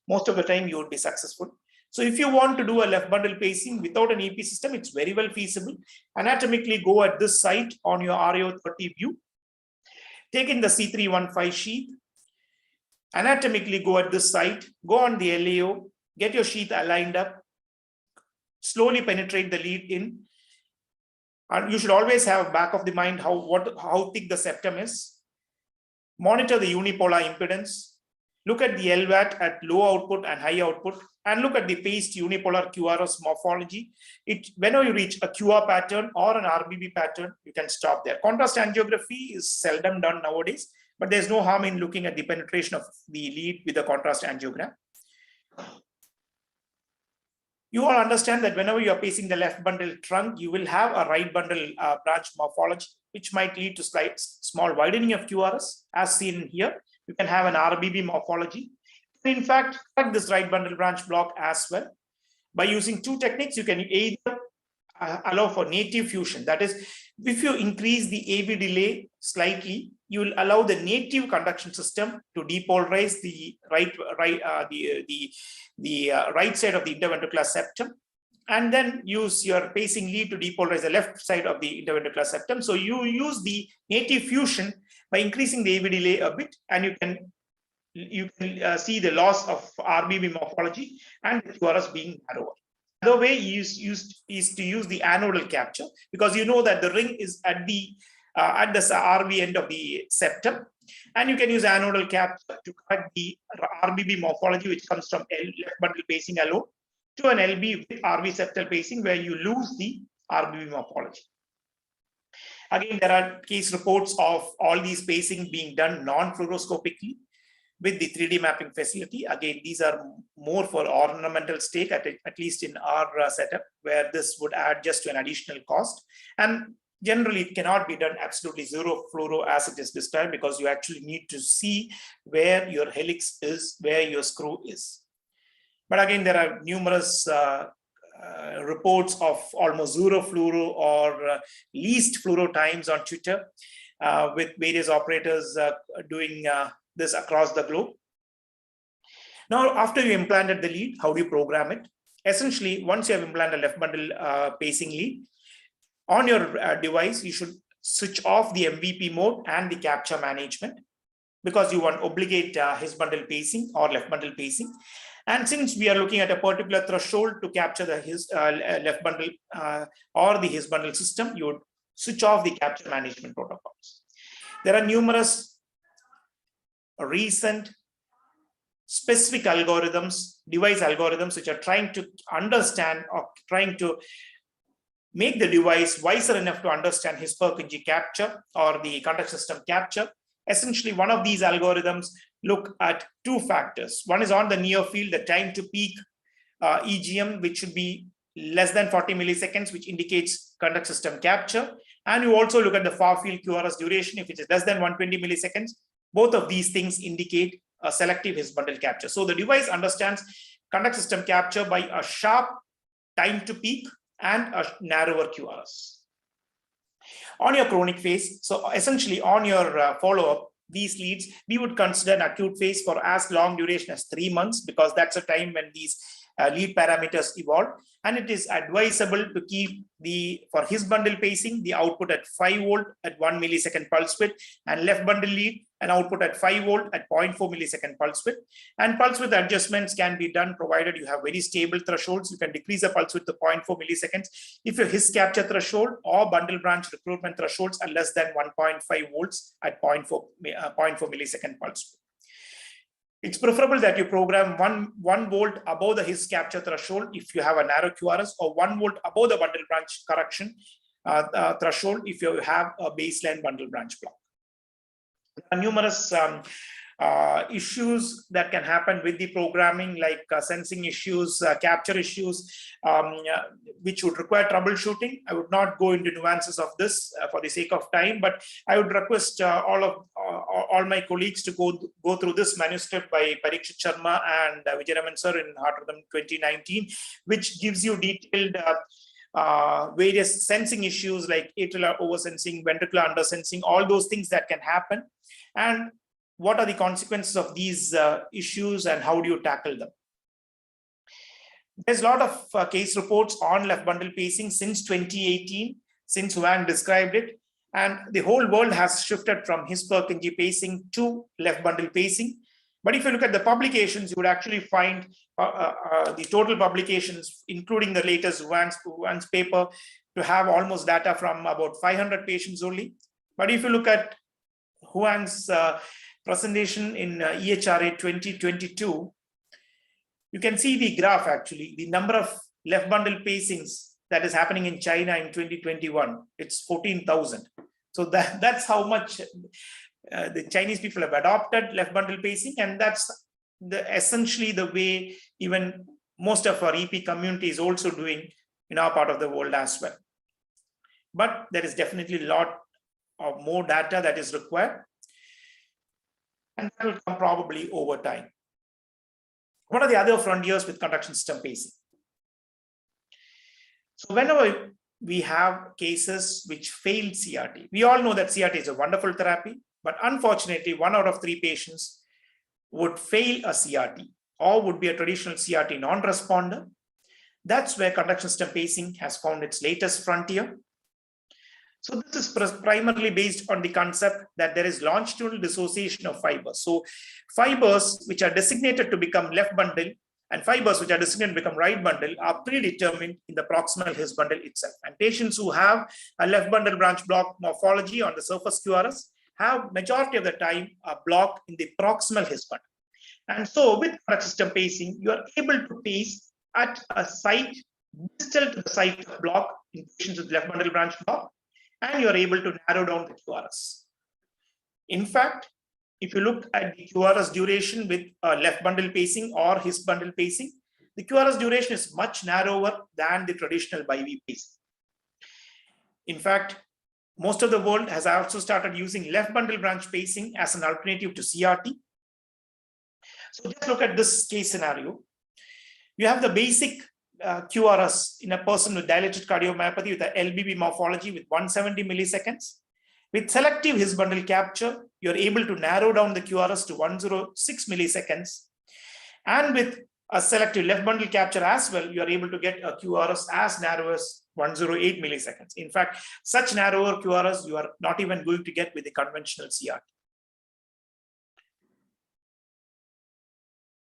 Most of the time you would be successful. So if you want to do a left bundle pacing without an EP system, it's very well feasible. Anatomically go at this site on your RAO30 view. Take in the C315 sheath. Anatomically go at this site, go on the LAO, get your sheath aligned up, slowly penetrate the lead in. And you should always have back of the mind how thick the septum is. Monitor the unipolar impedance. Look at the LVAT at low output and high output, and look at the paced unipolar QRS morphology. Whenever you reach a QR pattern or an RBB pattern, you can stop there. Contrast angiography is seldom done nowadays, but there's no harm in looking at the penetration of the lead with the contrast angiogram. You all understand that whenever you are pacing the left bundle trunk, you will have a right bundle branch morphology, which might lead to slight small widening of QRS, as seen here. You can have an RBB morphology. In fact, this right bundle branch block as well. By using 2 techniques, you can either allow for native fusion. That is, if you increase the AV delay slightly, you will allow the native conduction system to depolarize the right side of the interventricular septum, and then use your pacing lead to depolarize the left side of the interventricular septum. So you use the native fusion by increasing the AV delay a bit, and you can see the loss of RBB morphology and the QRS being narrower. Another way is to use the anodal capture, because you know that the ring is at the RV end of the septum, and you can use anodal capture to correct the RBB morphology, which comes from left bundle pacing alone, to an LB with RV septal pacing, where you lose the RBB morphology. Again, there are case reports of all these pacing being done non-fluoroscopically. with the 3D mapping facility. Again, these are more for ornamental stake, at least in our setup, where this would add just to an additional cost. And generally, it cannot be done absolutely zero fluoro as it is described, because you actually need to see where your helix is, where your screw is. But again, there are numerous reports of almost zero fluoro or least fluoro times on Twitter, with various operators doing this across the globe. Now, after you implanted the lead, how do you program it? Essentially, once you have implanted a left bundle pacing lead, on your device, you should switch off the MVP mode and the capture management, because you want obligate his bundle pacing or left bundle pacing. And since we are looking at a particular threshold to capture the left bundle or the his bundle system, you would switch off the capture management protocols. There are numerous recent specific algorithms, device algorithms, which are trying to understand or trying to make the device wiser enough to understand his Purkinje capture or the contact system capture. Essentially, one of these algorithms look at two factors. One is on the near field, the time to peak EGM, which should be less than 40 milliseconds, which indicates contact system capture. And you also look at the far field QRS duration. If it is less than 120 milliseconds, both of these things indicate a selective his bundle capture. So the device understands contact system capture by a sharp time to peak and a narrower QRS. On your chronic phase, so essentially on your follow-up, these leads, we would consider an acute phase for as long duration as 3 months, because that's a time when these lead parameters evolve. And it is advisable to keep for his bundle pacing, the output at 5 volt at 1 millisecond pulse width, and left bundle lead, an output at 5 volt at 0.4 millisecond pulse width. And pulse width adjustments can be done provided you have very stable thresholds. You can decrease the pulse width to 0.4 milliseconds if your his capture threshold or bundle branch recruitment thresholds are less than 1.5 volts at 0.4 millisecond pulse width. It's preferable that you program 1 volt above the his capture threshold if you have a narrow QRS, or 1 volt above the bundle branch correction threshold if you have a baseline bundle branch block. There are numerous issues that can happen with the programming, like sensing issues, capture issues, which would require troubleshooting. I would not go into nuances of this for the sake of time, but I would request all my colleagues to go through this manuscript by Parikshit Sharma and Vijayaraman sir in Heart Rhythm 2019, which gives you detailed various sensing issues like atrial oversensing, ventricular undersensing, all those things that can happen, and what are the consequences of these issues and how do you tackle them. There's a lot of case reports on left bundle pacing since 2018, since Wang described it, and the whole world has shifted from his Purkinje pacing to left bundle pacing. But if you look at the publications, you would actually find the total publications, including the latest Wang's paper, to have almost data from about 500 patients only. But if you look at Huang's presentation in EHRA 2022, you can see the graph actually, the number of left bundle pacings that is happening in China in 2021. It's 14,000. So that's how much the Chinese people have adopted left bundle pacing, and that's essentially the way even most of our EP community is also doing in our part of the world as well. But there is definitely a lot of more data that is required, and that will come probably over time. What are the other frontiers with conduction system pacing? So whenever we have cases which failed CRT, we all know that CRT is a wonderful therapy, but unfortunately 1 out of 3 patients would fail a CRT or would be a traditional CRT non-responder. That's where conduction system pacing has found its latest frontier. So this is primarily based on the concept that there is longitudinal dissociation of fibers. So fibers which are designated to become left bundle and fibers which are designated to become right bundle are predetermined in the proximal his bundle itself. And patients who have a left bundle branch block morphology on the surface QRS have majority of the time a block in the proximal his bundle. And so with conduction system pacing, you are able to pace at a site distal to the site of block in patients with left bundle branch block, and you're able to narrow down the QRS. In fact, if you look at the QRS duration with left bundle pacing or his bundle pacing, the QRS duration is much narrower than the traditional bi-V pacing. In fact, most of the world has also started using left bundle branch pacing as an alternative to CRT. So just look at this case scenario. You have the basic QRS in a person with dilated cardiomyopathy with a LBB morphology with 170 milliseconds. With selective his bundle capture, you're able to narrow down the QRS to 106 milliseconds. And with a selective left bundle capture as well, you are able to get a QRS as narrow as 108 milliseconds. In fact, such narrower QRS you are not even going to get with the conventional CRT.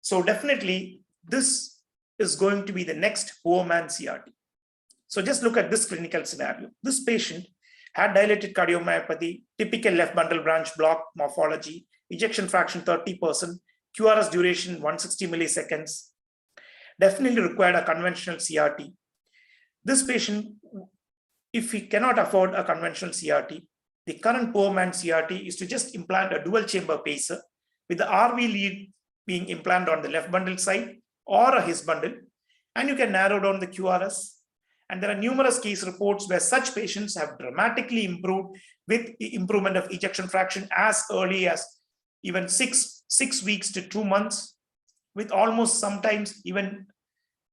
So definitely, this is going to be the next poor man CRT. So just look at this clinical scenario. This patient had dilated cardiomyopathy, typical left bundle branch block morphology, ejection fraction 30%, QRS duration 160 milliseconds, definitely required a conventional CRT. This patient, if he cannot afford a conventional CRT, the current poor man CRT is to just implant a dual chamber pacer with the RV lead being implanted on the left bundle side or a his bundle, and you can narrow down the QRS. And there are numerous case reports where such patients have dramatically improved with the improvement of ejection fraction as early as even six weeks to 2 months, with almost sometimes even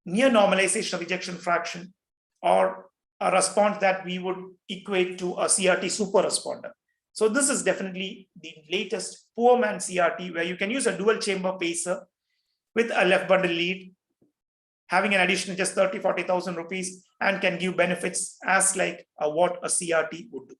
near normalization of ejection fraction, or a response that we would equate to a CRT super responder. So this is definitely the latest poor man CRT, where you can use a dual chamber pacer with a left bundle lead, having an additional just 30,000-40,000 rupees, and can give benefits as like what a CRT would do.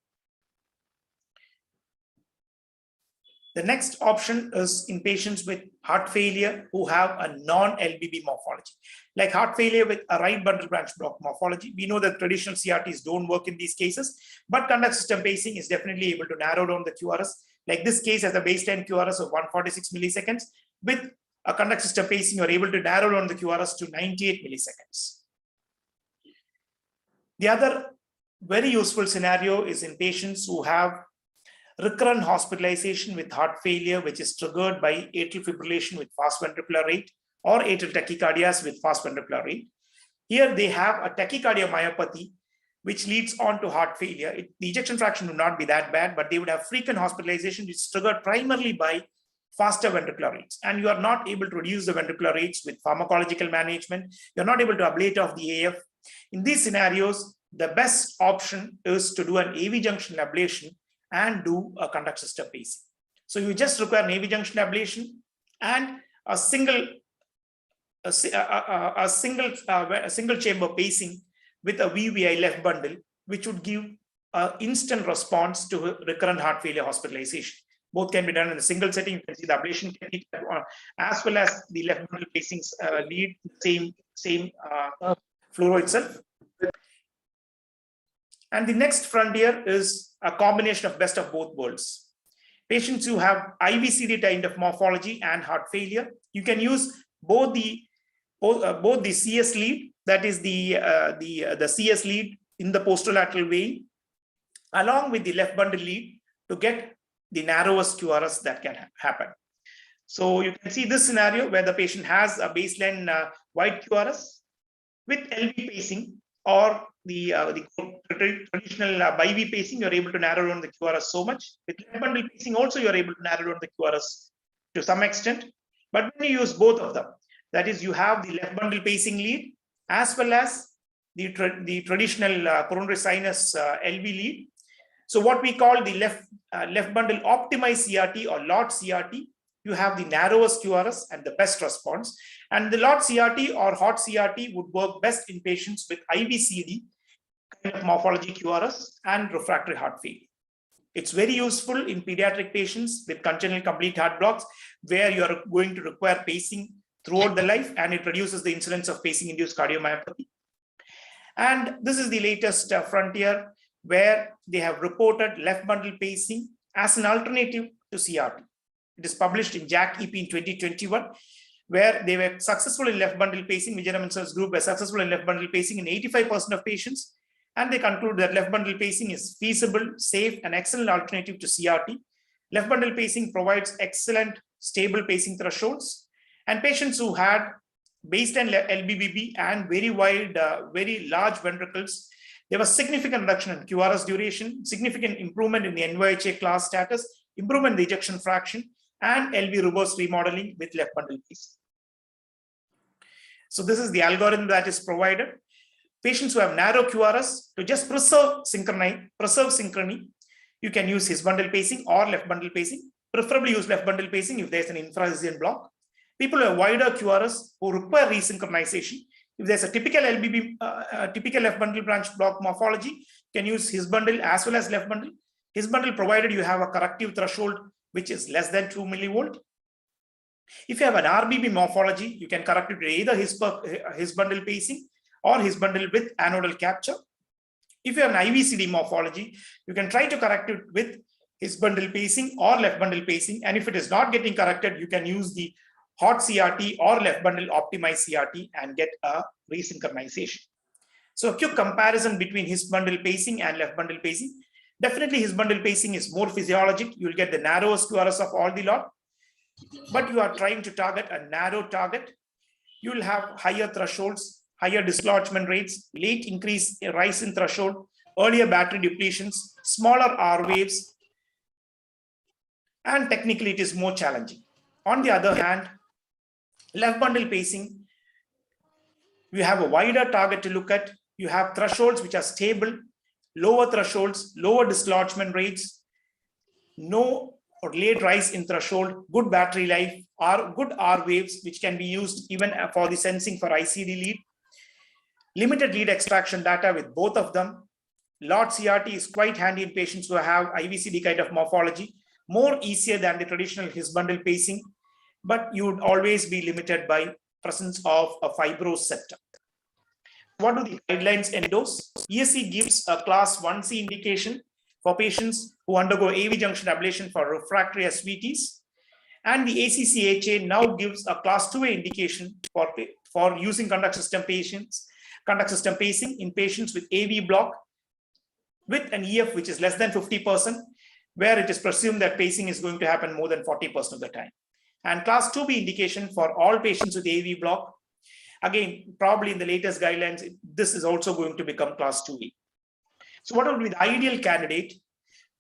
The next option is in patients with heart failure who have a non-LBB morphology, like heart failure with a right bundle branch block morphology. We know that traditional CRTs don't work in these cases, but conduct system pacing is definitely able to narrow down the QRS. Like this case has a baseline QRS of 146 milliseconds. With a conduct system pacing, you're able to narrow down the QRS to 98 milliseconds. The other very useful scenario is in patients who have recurrent hospitalization with heart failure, which is triggered by atrial fibrillation with fast ventricular rate or atrial tachycardias with fast ventricular rate. Here they have a tachycardiomyopathy, which leads on to heart failure. The ejection fraction would not be that bad, but they would have frequent hospitalization, which is triggered primarily by faster ventricular rates. And you are not able to reduce the ventricular rates with pharmacological management. You're not able to ablate off the AF. In these scenarios, the best option is to do an AV junction ablation and do a conduct system pacing. So you just require an AV junction ablation and a single chamber pacing with a VVI left bundle, which would give an instant response to recurrent heart failure hospitalization. Both can be done in a single setting. You can see the ablation technique as well as the left bundle pacings lead same fluoro itself. And the next frontier is a combination of best of both worlds. Patients who have IVCD kind of morphology and heart failure, you can use both the CS lead, that is the CS lead in the posterolateral vein, along with the left bundle lead to get the narrowest QRS that can happen. So you can see this scenario where the patient has a baseline wide QRS with LV pacing or the traditional bi-V pacing. You're able to narrow down the QRS so much. With left bundle pacing also, you're able to narrow down the QRS to some extent. But when you use both of them, that is, you have the left bundle pacing lead as well as the traditional coronary sinus LV lead. So what we call the left bundle optimized CRT or LOT CRT, you have the narrowest QRS and the best response. And the LOT CRT or hot CRT would work best in patients with IVCD kind of morphology QRS and refractory heart failure. It's very useful in pediatric patients with congenital complete heart blocks, where you are going to require pacing throughout the life, and it reduces the incidence of pacing-induced cardiomyopathy. And this is the latest frontier, where they have reported left bundle pacing as an alternative to CRT. It is published in JACC EP in 2021, where they were successful in left bundle pacing. Vijay Raman's group were successful in left bundle pacing in 85% of patients. And they conclude that left bundle pacing is feasible, safe, and excellent alternative to CRT. Left bundle pacing provides excellent stable pacing thresholds, and patients who had baseline LBBB and very wide, very large ventricles, there was significant reduction in QRS duration, significant improvement in the NYHA class status, improvement in the ejection fraction, and LV reverse remodeling with left bundle pacing. So this is the algorithm that is provided. Patients who have narrow QRS, to just preserve synchrony, you can use his bundle pacing or left bundle pacing. Preferably use left bundle pacing if there's an infrahisian block. People who have wider QRS who require resynchronization, if there's a typical LBB, typical left bundle branch block morphology, you can use his bundle as well as left bundle. His bundle provided you have a corrective threshold which is less than 2 millivolt. If you have an RBB morphology, you can correct it with either his bundle pacing or his bundle with anodal capture. If you have an IVCD morphology, you can try to correct it with his bundle pacing or left bundle pacing. And if it is not getting corrected, you can use the hot CRT or left bundle optimized CRT and get a resynchronization. So a quick comparison between his bundle pacing and left bundle pacing. Definitely his bundle pacing is more physiologic. You will get the narrowest QRS of all the lot, but you are trying to target a narrow target. You will have higher thresholds, higher dislodgement rates, late rise in threshold, earlier battery depletions, smaller R waves, and technically it is more challenging. On the other hand, left bundle pacing, you have a wider target to look at. You have thresholds which are stable, lower thresholds, lower dislodgement rates, no or late rise in threshold, good battery life, or good R waves, which can be used even for the sensing for ICD lead. Limited lead extraction data with both of them. LOT CRT is quite handy in patients who have IVCD kind of morphology, more easier than the traditional his bundle pacing, but you would always be limited by presence of a fibrous septum. What do the guidelines endorse? ESC gives a class 1C indication for patients who undergo AV junction ablation for refractory SVTs, and the ACCHA now gives a class 2A indication for using conduct system pacing in patients with AV block with an EF which is less than 50%, where it is presumed that pacing is going to happen more than 40% of the time. And class 2B indication for all patients with AV block. Again, probably in the latest guidelines, this is also going to become class 2A. So what would be the ideal candidate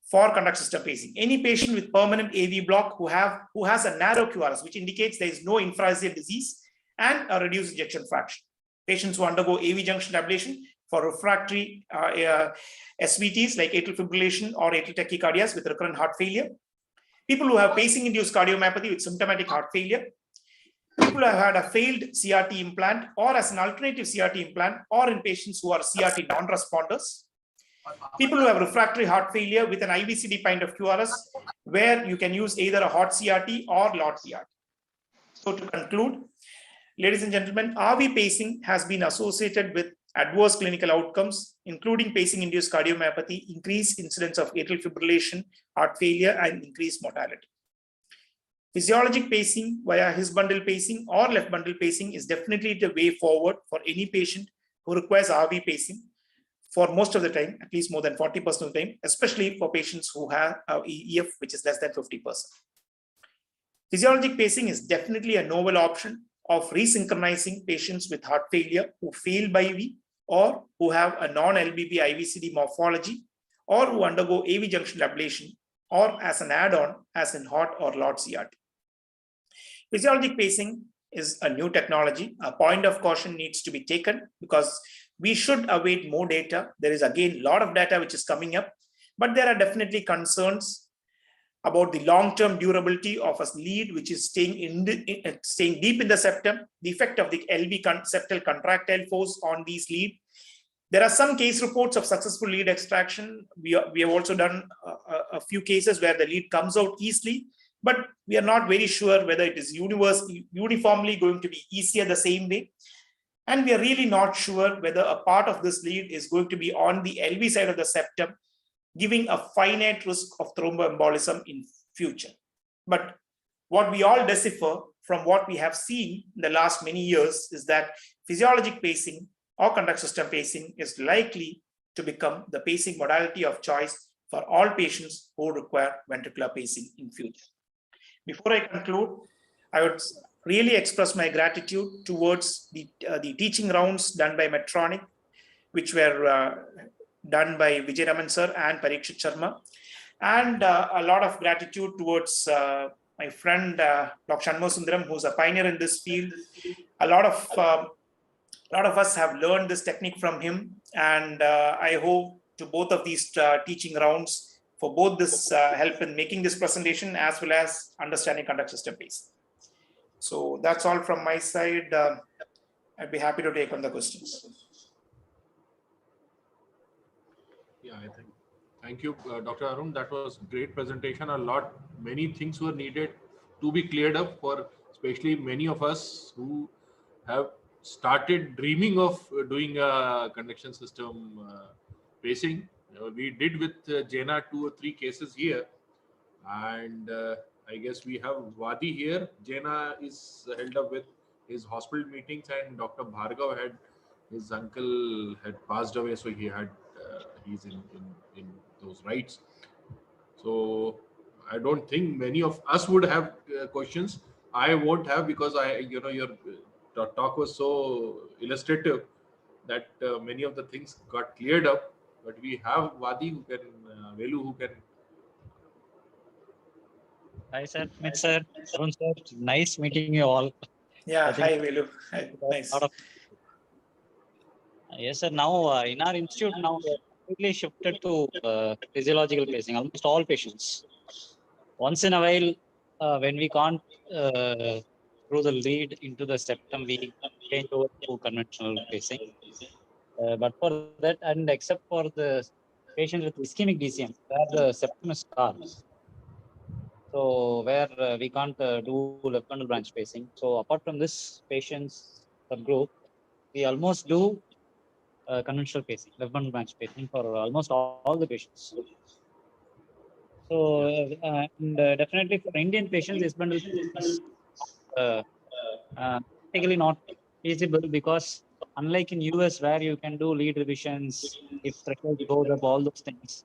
for conduct system pacing? Any patient with permanent AV block who has a narrow QRS, which indicates there is no infrahisial disease and a reduced ejection fraction. Patients who undergo AV junction ablation for refractory SVTs like atrial fibrillation or atrial tachycardias with recurrent heart failure. People who have pacing-induced cardiomyopathy with symptomatic heart failure. People who have had a failed CRT implant or as an alternative CRT implant, or in patients who are CRT non-responders. People who have refractory heart failure with an IVCD kind of QRS, where you can use either a hot CRT or LOT CRT. So to conclude, ladies and gentlemen, RV pacing has been associated with adverse clinical outcomes, including pacing-induced cardiomyopathy, increased incidence of atrial fibrillation, heart failure, and increased mortality. Physiologic pacing via his bundle pacing or left bundle pacing is definitely the way forward for any patient who requires RV pacing for most of the time, at least more than 40% of the time, especially for patients who have EF which is less than 50%. Physiologic pacing is definitely a novel option of resynchronizing patients with heart failure who fail by V or who have a non-LBB IVCD morphology or who undergo AV junction ablation or as an add-on as in hot or LOT CRT. Physiologic pacing is a new technology. A point of caution needs to be taken because we should await more data. There is again a lot of data which is coming up, but there are definitely concerns about the long-term durability of a lead which is staying deep in the septum, the effect of the LV septal contractile force on these lead. There are some case reports of successful lead extraction. We have also done a few cases where the lead comes out easily, but we are not very sure whether it is uniformly going to be easier the same way. And we are really not sure whether a part of this lead is going to be on the LV side of the septum, giving a finite risk of thromboembolism in future. But what we all decipher from what we have seen in the last many years is that physiologic pacing or conduct system pacing is likely to become the pacing modality of choice for all patients who require ventricular pacing in future. Before I conclude, I would really express my gratitude towards the teaching rounds done by Medtronic, which were done by Vijay Raman sir and Parikshit Sharma, and a lot of gratitude towards my friend Dr. Shanmo Sundaram, who's a pioneer in this field. A lot of us have learned this technique from him, and I hope to both of these teaching rounds for both this help in making this presentation as well as understanding conduct system pacing. So that's all from my side. I'd be happy to take on the questions. Yeah, I think. Thank you, Dr. Arun. That was great presentation. Many things were needed to be cleared up for, especially many of us who have started dreaming of doing a conduction system pacing. We did with Jena 2 or 3 cases here, and I guess we have Vadi here. Jena is held up with his hospital meetings, and Dr. Bhargava had his uncle had passed away, so he's in those rights. So I don't think many of us would have questions. I won't have, because your talk was so illustrative that many of the things got cleared up. But we have Vadi who can, Velu who can. Hi, sir. Smit, sir. Arun, sir. Nice meeting you all. Yeah, I think hi Velu. Hi. Nice. Yes, sir. Now, in our institute, now we are completely shifted to physiological pacing, almost all patients. Once in a while, when we can't through the lead into the septum, we change over to conventional pacing. But for that, and except for the patients with ischemic DCM, where the septum is scarred, so where we can't do left bundle branch pacing. So apart from this patients subgroup, we almost do conventional pacing, left bundle branch pacing for almost all the patients. So and definitely for Indian patients, this bundle is technically not feasible, because unlike in US where you can do lead revisions, if threshold goes up, all those things,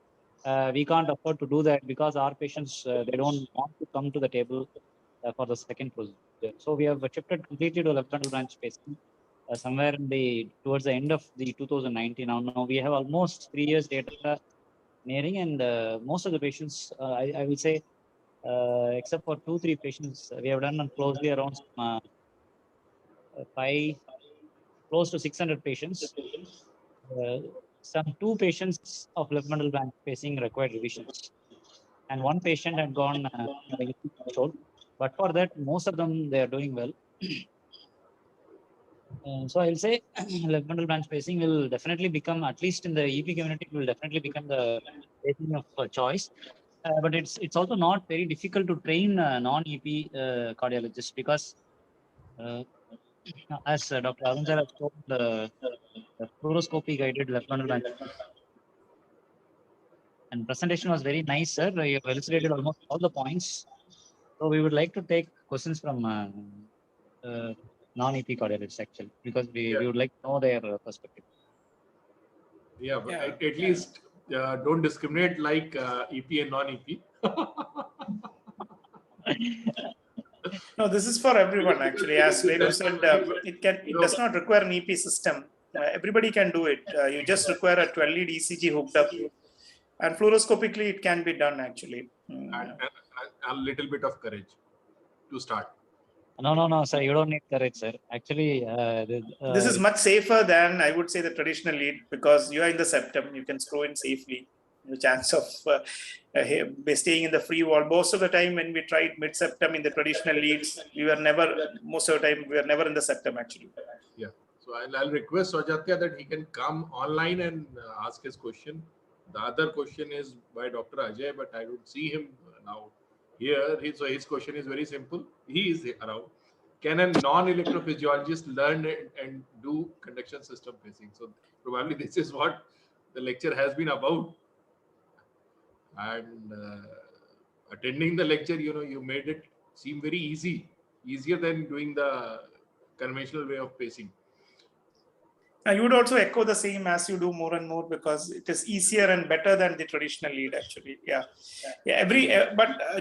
we can't afford to do that, because our patients they don't want to come to the table for the second procedure. So we have shifted completely to left bundle branch pacing somewhere towards the end of the 2019. Now we have almost 3 years data nearing, and most of the patients, I will say, except for 2-3 patients, we have done closely around close to 600 patients. Some 2 patients of left bundle branch pacing required revisions, and 1 patient had gone threshold. But for that, most of them they are doing well. So I'll say left bundle branch pacing will definitely become, at least in the EP community, will definitely become the pacing of choice. But it's also not very difficult to train non-EP cardiologists, because as Dr. Arun sir has told, the fluoroscopy guided left bundle branch and presentation was very nice, sir. You have elucidated almost all the points. So we would like to take questions from non-EP cardiologists, actually, because we would like to know their perspective. Yeah, but at least don't discriminate like EP and non-EP. No, this is for everyone actually. As Velu said, it does not require an EP system. Everybody can do it. You just require a 12 lead ECG hooked up, and fluoroscopically it can be done actually. And a little bit of courage to start. No, sir. You don't need courage, sir. Actually, this is much safer than, I would say, the traditional lead, because you are in the septum. You can screw in safely. The chance of staying in the free wall. Most of the time when we tried mid septum in the traditional leads, most of the time we were never in the septum actually. Yeah. So I'll request Sajatya that he can come online and ask his question. The other question is by Dr. Ajay, but I don't see him now here. So his question is very simple. He is around. Can a non-electrophysiologist learn and do conduction system pacing? So probably this is what the lecture has been about. And attending the lecture, you made it seem very easier than doing the conventional way of pacing. You would also echo the same as you do more and more, because it is easier and better than the traditional lead, actually. Yeah.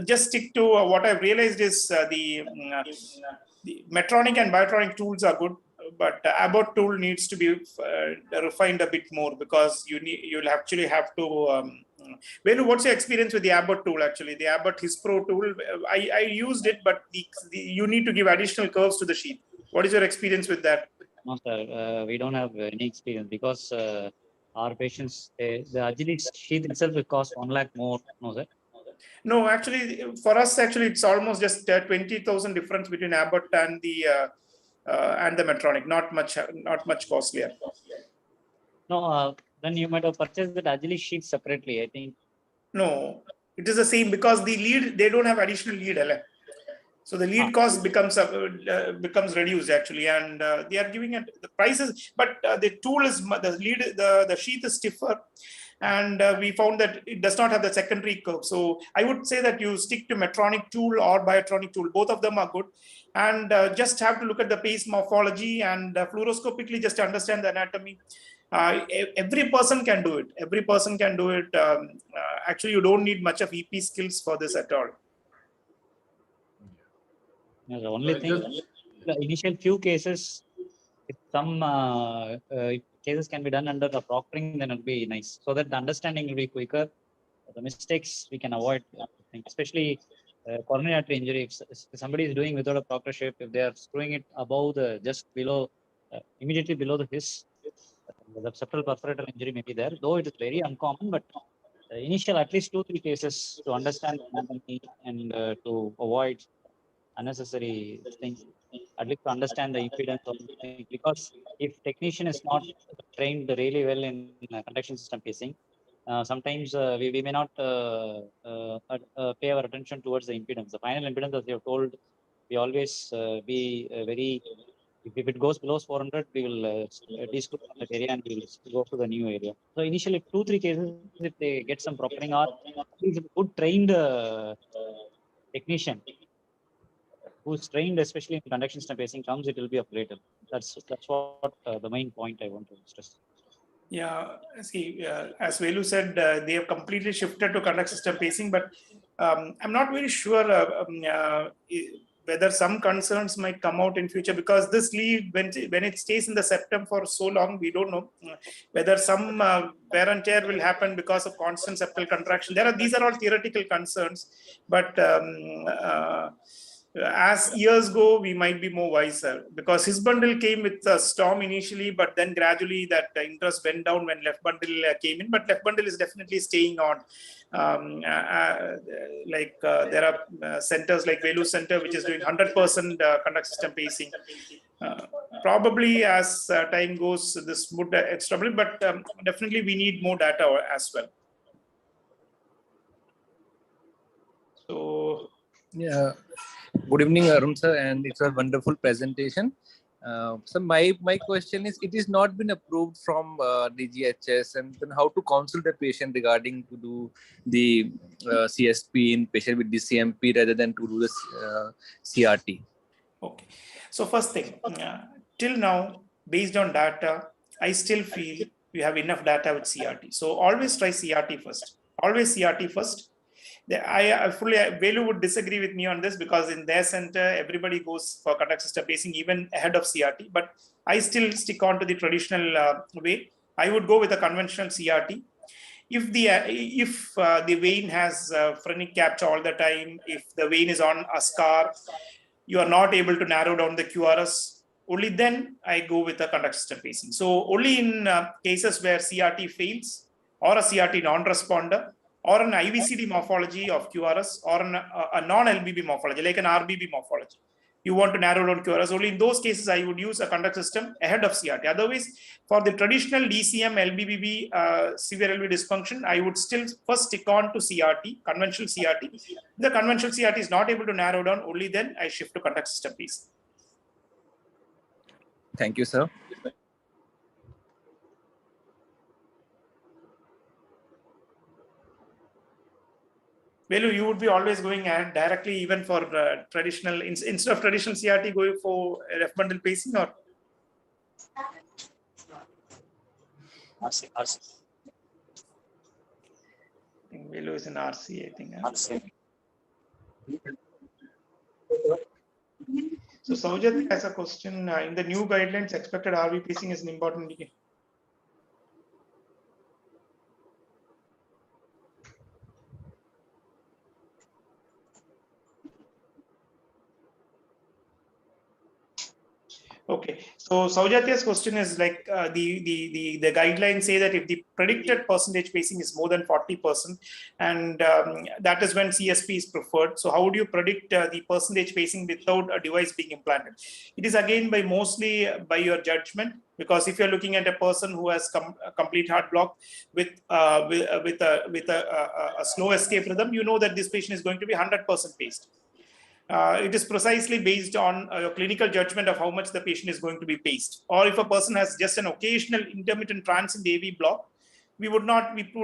Just stick to what I've realized is the Medtronic and Biotronic tools are good, but the Abbott tool needs to be refined a bit more, because you'll actually have to. Velu, what's your experience with the Abbott tool? Actually, the Abbott HisPro tool, I used it, but you need to give additional curves to the sheath. What is your experience with that? No, sir, we don't have any experience, because our patients, the Agility sheath itself will cost 1 lakh more. No, sir. No, actually, for us, actually, it's almost just 20,000 difference between Abbott and the Medtronic. Not much costlier. No, then you might have purchased that Agility sheet separately, I think. No, it is the same, because the lead, they don't have additional lead. So the lead cost becomes reduced, actually, and they are giving it the prices, but the tool is the sheath is stiffer, and we found that it does not have the secondary curve. So I would say that you stick to Medtronic tool or Biotronic tool. Both of them are good, and just have to look at the pace morphology and fluoroscopically just understand the anatomy. Every person can do it. Every person can do it. Actually, you don't need much of EP skills for this at all. The only thing, the initial few cases, if some cases can be done under the proctoring, then it'll be nice, so that the understanding will be quicker. The mistakes we can avoid, especially coronary artery injury. If somebody is doing without a proctorship, if they are screwing it above just below, immediately below the his, the septal perforator injury may be there, though it is very uncommon, but initial at least 2-3 cases to understand anatomy and to avoid unnecessary things, at least to understand the impedance of the thing. Because if technician is not trained really well in conduction system pacing, sometimes we may not pay our attention towards the impedance. The final impedance, as you have told, we always be very. If it goes below 400, we will descrew from that area and we will go to the new area. So initially, 2-3 cases, if they get some proctoring, or at least a good trained technician who's trained, especially in conduction system pacing, comes, it will be of greater. That's what the main point I want to stress. Yeah, see, as Velu said, they have completely shifted to conduct system pacing, but I'm not very sure whether some concerns might come out in future, because this lead, when it stays in the septum for so long, we don't know whether some wear and tear will happen because of constant septal contraction. These are all theoretical concerns, but as years go, we might be more wiser, because his bundle came with a storm initially, but then gradually that interest went down when left bundle came in. But left bundle is definitely staying on. There are centers like Velu Center, which is doing 100% conduct system pacing. Probably as time goes, this would extrapolate, but definitely we need more data as well. So, yeah. Good evening, Arun sir, and it's a wonderful presentation. So my question is, it is not been approved from DGHS, and then how to counsel the patient regarding to do the CSP in patient with DCMP rather than to do the CRT. Okay, so first thing, till now, based on data, I still feel we have enough data with CRT. So always try CRT first. Always CRT first. I fully, Velu would disagree with me on this, because in their center, everybody goes for conduct system pacing even ahead of CRT. But I still stick on to the traditional way. I would go with a conventional CRT. If the vein has phrenic capture all the time, if the vein is on a scar, you are not able to narrow down the QRS, only then I go with the conduct system pacing. So only in cases where CRT fails, or a CRT non-responder, or an IVCD morphology of QRS, or a non-LBB morphology, like an RBB morphology, you want to narrow down QRS, only in those cases I would use a conduct system ahead of CRT. Otherwise, for the traditional DCM, LBBB, severe LV dysfunction, I would still first stick on to CRT, conventional CRT. If the conventional CRT is not able to narrow down, only then I shift to conduct system piece. Thank you, sir. Velu, you would be always going ahead directly, even for traditional, instead of traditional CRT, going for left bundle pacing, or? RC. I think Velu is in RC, I think. RC. So Saujat has a question. In the new guidelines, expected RV pacing is an important indicator. Okay, so Saujatia's question is like the guidelines say that if the predicted percentage pacing is more than 40%, and that is when CSP is preferred. So how would you predict the percentage pacing without a device being implanted? It is again mostly by your judgment, because if you're looking at a person who has a complete heart block with a slow escape rhythm, you know that this patient is going to be 100% paced. It is precisely based on your clinical judgment of how much the patient is going to be paced. Or if a person has just an occasional intermittent transient AV block, we would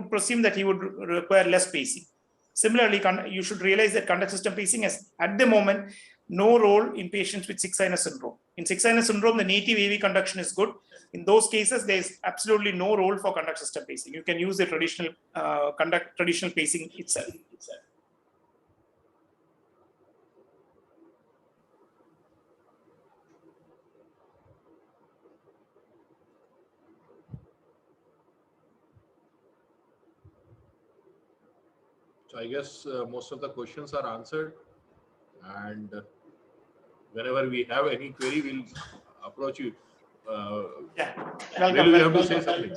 presume that he would require less pacing. Similarly, you should realize that conduct system pacing has, at the moment, no role in patients with sick sinus syndrome. In sick sinus syndrome, the native AV conduction is good. In those cases, there is absolutely no role for conduct system pacing. You can use the traditional pacing itself. So I guess most of the questions are answered, and whenever we have any query, we'll approach you. Yeah, Velu, you have to say something.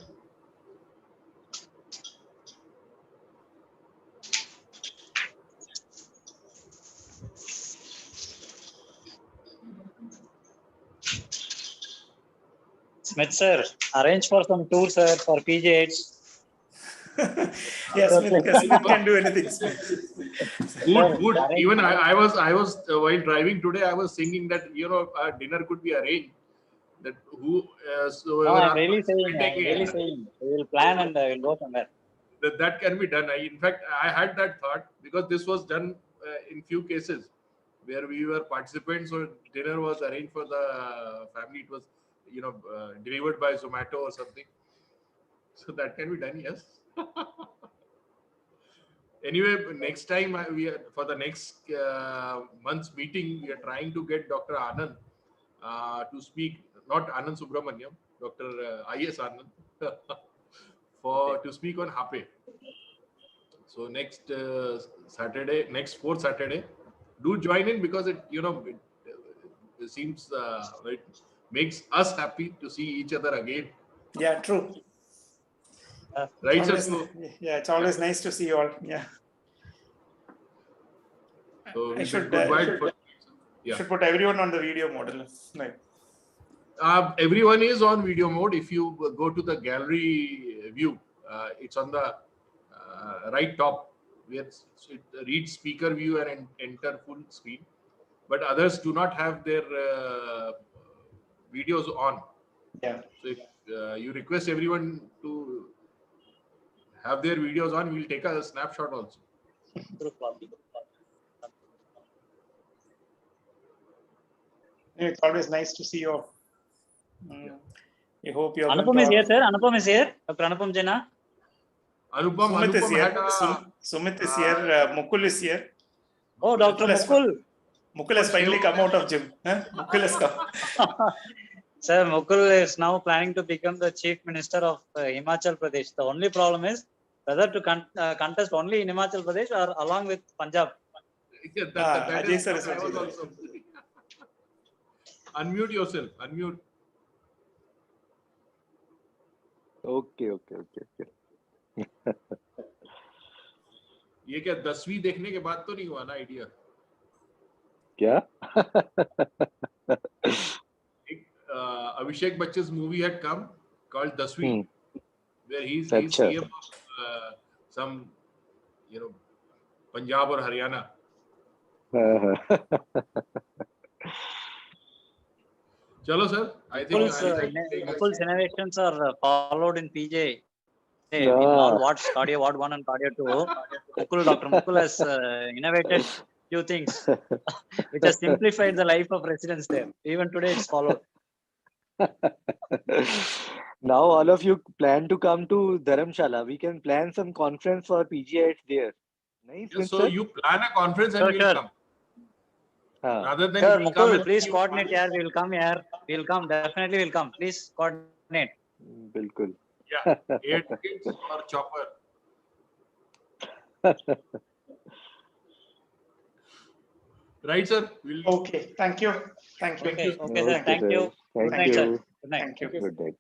Smit sir, arrange for some tours, sir, for PGIs. Yes, Smit can do anything. Good. Even I was while driving today, I was thinking that dinner could be arranged. That I'm really saying we will plan and we'll go somewhere. That can be done. In fact, I had that thought because this was done in few cases where we were participants. So dinner was arranged for the family. It was delivered by Zomato or something. So that can be done. Yes. Anyway, next time for the next month's meeting, we are trying to get Dr. Anand to speak, not Anand Subramaniam, Dr. I.S. Anand, to speak on HAPE. So next Saturday, next fourth Saturday, do join in because it seems it makes us happy to see each other again. Yeah, true. Right, sir? Yeah, it's always nice to see you all. Yeah. So I should put everyone on the video model. Right. Everyone is on video mode. If you go to the gallery view, it's on the right top where it reads speaker view and enter full screen. But others do not have their videos on. Yeah. So if you request everyone to have their videos on, we'll take a snapshot also. It's always nice to see you all. I hope you're Anupam is here, sir. Anupam is here. Dr. Anupam Jena. Sumit is here. Sumit is here. Mukul is here. Oh, Dr. Mukul. Mukul has finally come out of gym. Mukul has come. Sir, Mukul is now planning to become the Chief Minister of Himachal Pradesh. The only problem is whether to contest only in Himachal Pradesh or along with Punjab. Ajay sir is also. Unmute yourself. Unmute. Okay. ये क्या 10वीं देखने के बाद तो नहीं हुआ ना आइडिया? क्या? Abhishek Bachchan's movie had come called 10वीं, where he's CM of some Punjab or Haryana. Chalo sir, I think Mukul's innovations are followed in PJ. In all wards, cardio ward 1 and cardio 2. Dr. Mukul has innovated few things which has simplified the life of residents there. Even today it's followed. Now all of you plan to come to Dharamshala. We can plan some conference for PGI there. Nice, Yes, so sir. you plan a conference and Sure, we'll sure. come. हाँ. Rather than Sure, we come Mukul, and please you coordinate here. We'll come here. We'll come. Definitely we'll come. Please coordinate. बिल्कुल. Yeah, air tickets or chopper. Right, sir? We'll Okay, thank you. Thank you. Okay, you. okay, sir. Okay, Thank sir. you. Good Thank night, sir. you. Good night. Thank you. Good night.